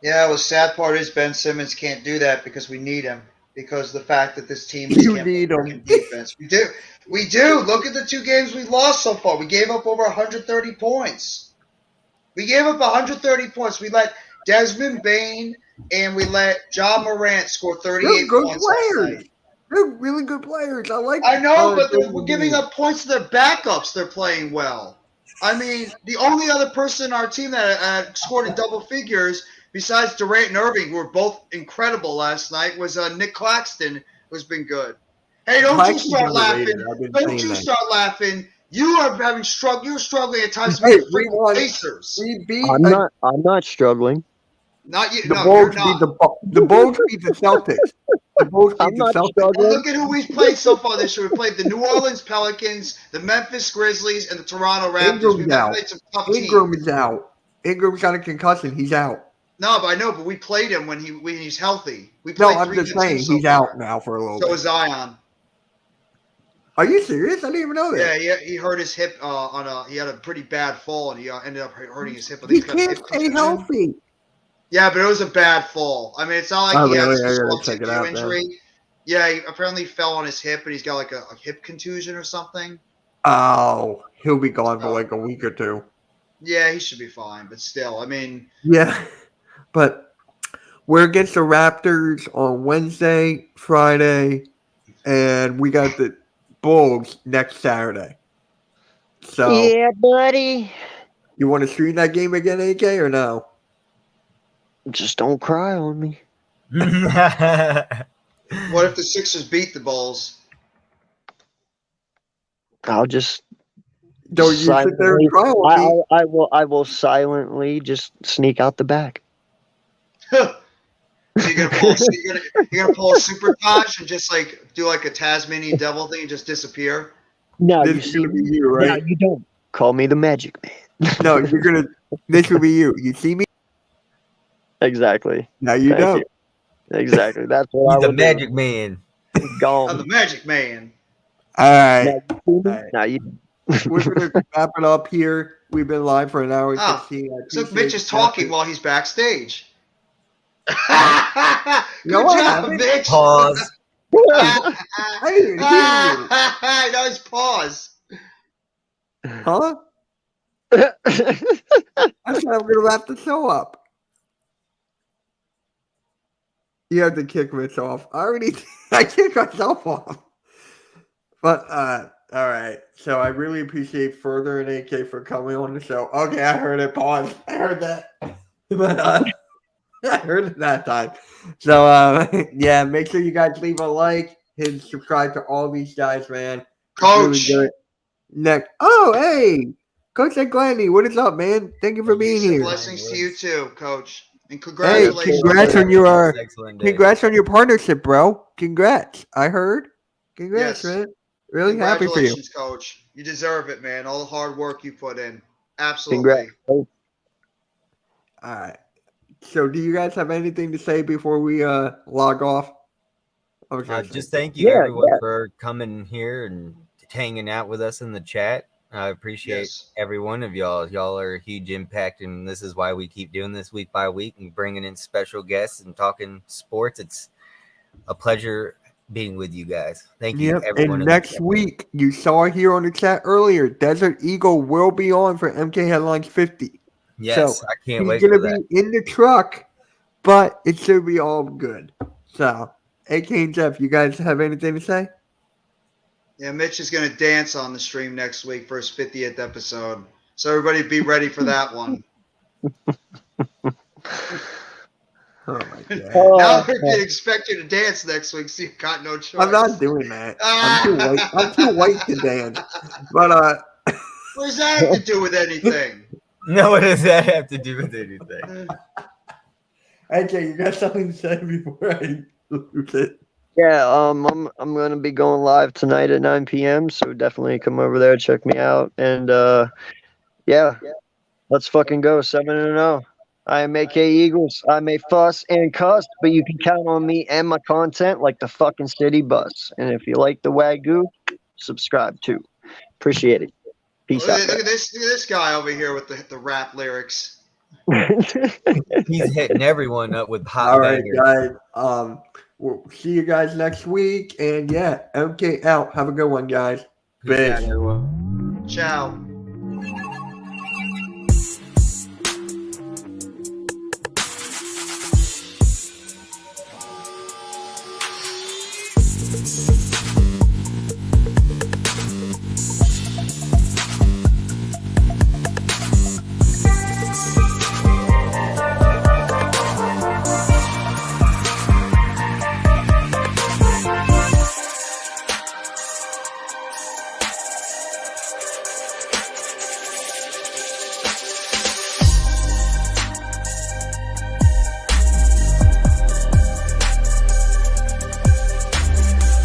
Yeah, well, the sad part is Ben Simmons can't do that because we need him. Because the fact that this team just can't play defense. We do. Look at the 2 games we've lost so far. We gave up over 130 points. We let Desmond Bain and we let John Morant score 38 points. Players. They're really good players. I know, but we're giving up points to their backups. They're playing well. I mean, the only other person in our team that scored in double figures, besides Durant and Irving, who were both incredible last night, was Nick Claxton, who's been good. Hey, don't you Claxton's start laughing. underrated. I've been Don't saying you that. start laughing. You are having struggle. You're struggling at times to Hey, beat the we freaking won. Pacers. We beat I'm not struggling. Not you. the No, you're Bulls. not. The Bulls beat the Celtics. The Bulls beat I'm the not Celtics. Well, struggling. look at who we've played so far this year. We played the New Orleans Pelicans, the Memphis Grizzlies, and the Toronto Raptors. We've Ingram's out. played some tough Ingram teams. is out. Ingram's got a concussion. He's out. No, but I know. But we played him when he's healthy. We No, played I'm 3 just good saying teams so he's far. out now for a little So bit. is Zion. Are you serious? I didn't even know that. Yeah, he hurt his hip he had a pretty bad fall and he ended up hurting his hip. I He think he's got a can't hip stay contusion. healthy. Yeah, but it was a bad fall. I mean, it's not like Oh, he had really? I a gotta soft check it tissue out then. injury. Yeah, he apparently fell on his hip and he's got like a hip contusion or something. Oh, he'll be gone for like a week or two. Yeah, he should be fine, but still, I mean, Yeah, but we're against the Raptors on Wednesday, Friday, and we got the Bulls next Saturday. So, Yeah, buddy. you want to stream that game again, AK, or no? Just don't cry on me. what if the Sixers beat the Bulls? I'll just Don't you sit there and cry on me. I will silently just sneak out the back. So you're gonna pull a super Taj and just like do like a Tasmanian devil thing and just disappear? No, you This is see gonna be me? you, No, right? you don't. Call me the Magic Man. No, you're gonna. This will be you. You see me? Exactly. No, you Thank don't. you. Exactly. That's what I He's the would do. magic man. Gone. I'm the Magic Man. All right. No, no, you. We're going to wrap it up here. We've been live for an hour and Oh, 15. I So appreciate Mitch is that. talking while he's backstage. Good No, I job, haven't. Mitch. Pause. I didn't even hear you. Nice pause. Huh? I said I'm going to wrap the show up. You have to kick Mitch off. I kicked myself off. But, all right. So I really appreciate Further and AK for coming on the show. Okay, I heard it. Pause. I heard that. But, I heard it that time. So, yeah, make sure you guys leave a like, hit subscribe to all these guys, man. It's Coach. really good. Next. Oh, hey. Coach Glenny, what is up, man? Thank you for being Peace and here. blessings to you too, Coach. And Hey, congratulations. congrats on your Excellent day. congrats on your partnership, bro. Congrats. I heard. Congrats, Yes. man. Really happy for you. Congratulations, Coach. You deserve it, man. All the hard work you put in. Absolutely. Congrats. All right. So, do you guys have anything to say before we log off? Okay. Just thank you, Yeah, everyone, yeah. for coming here and hanging out with us in the chat. I appreciate Yes. every one of y'all. Y'all are a huge impact, and this is why we keep doing this week by week and bringing in special guests and talking sports. It's a pleasure being with you guys. Thank you, Yep. everyone. And in the next chat. week, you saw here on the chat earlier, Desert Eagle will be on for MK Headlines 50. Yes, So, I can't He's wait going for to that. be in the truck, but it should be all good. So, AK and Jeff, you guys have anything to say? Yeah, Mitch is going to dance on the stream next week for his 50th episode. So everybody be ready for that one. Oh, my God. Now we can expect you to dance next week, so you got no choice. I'm not doing that. I'm too white to dance. But, What does that have to do with anything? No, what does that have to do with anything? AK, you got something to say before I lose it? Yeah, I'm gonna be going live tonight at 9 p.m. So definitely come over there, check me out, and yeah, let's fucking go 7-0. I am AK Eagles. I may fuss and cuss, but you can count on me and my content like the fucking city bus. And if you like the Wagyu, subscribe too. Appreciate it. Peace out. Look at this guy over here with the rap lyrics. He's hitting everyone up with hot All right, bangers. guys. We'll see you guys next week. And yeah, MK out. Have a good one, guys. Peace out, Peace. everyone. Ciao.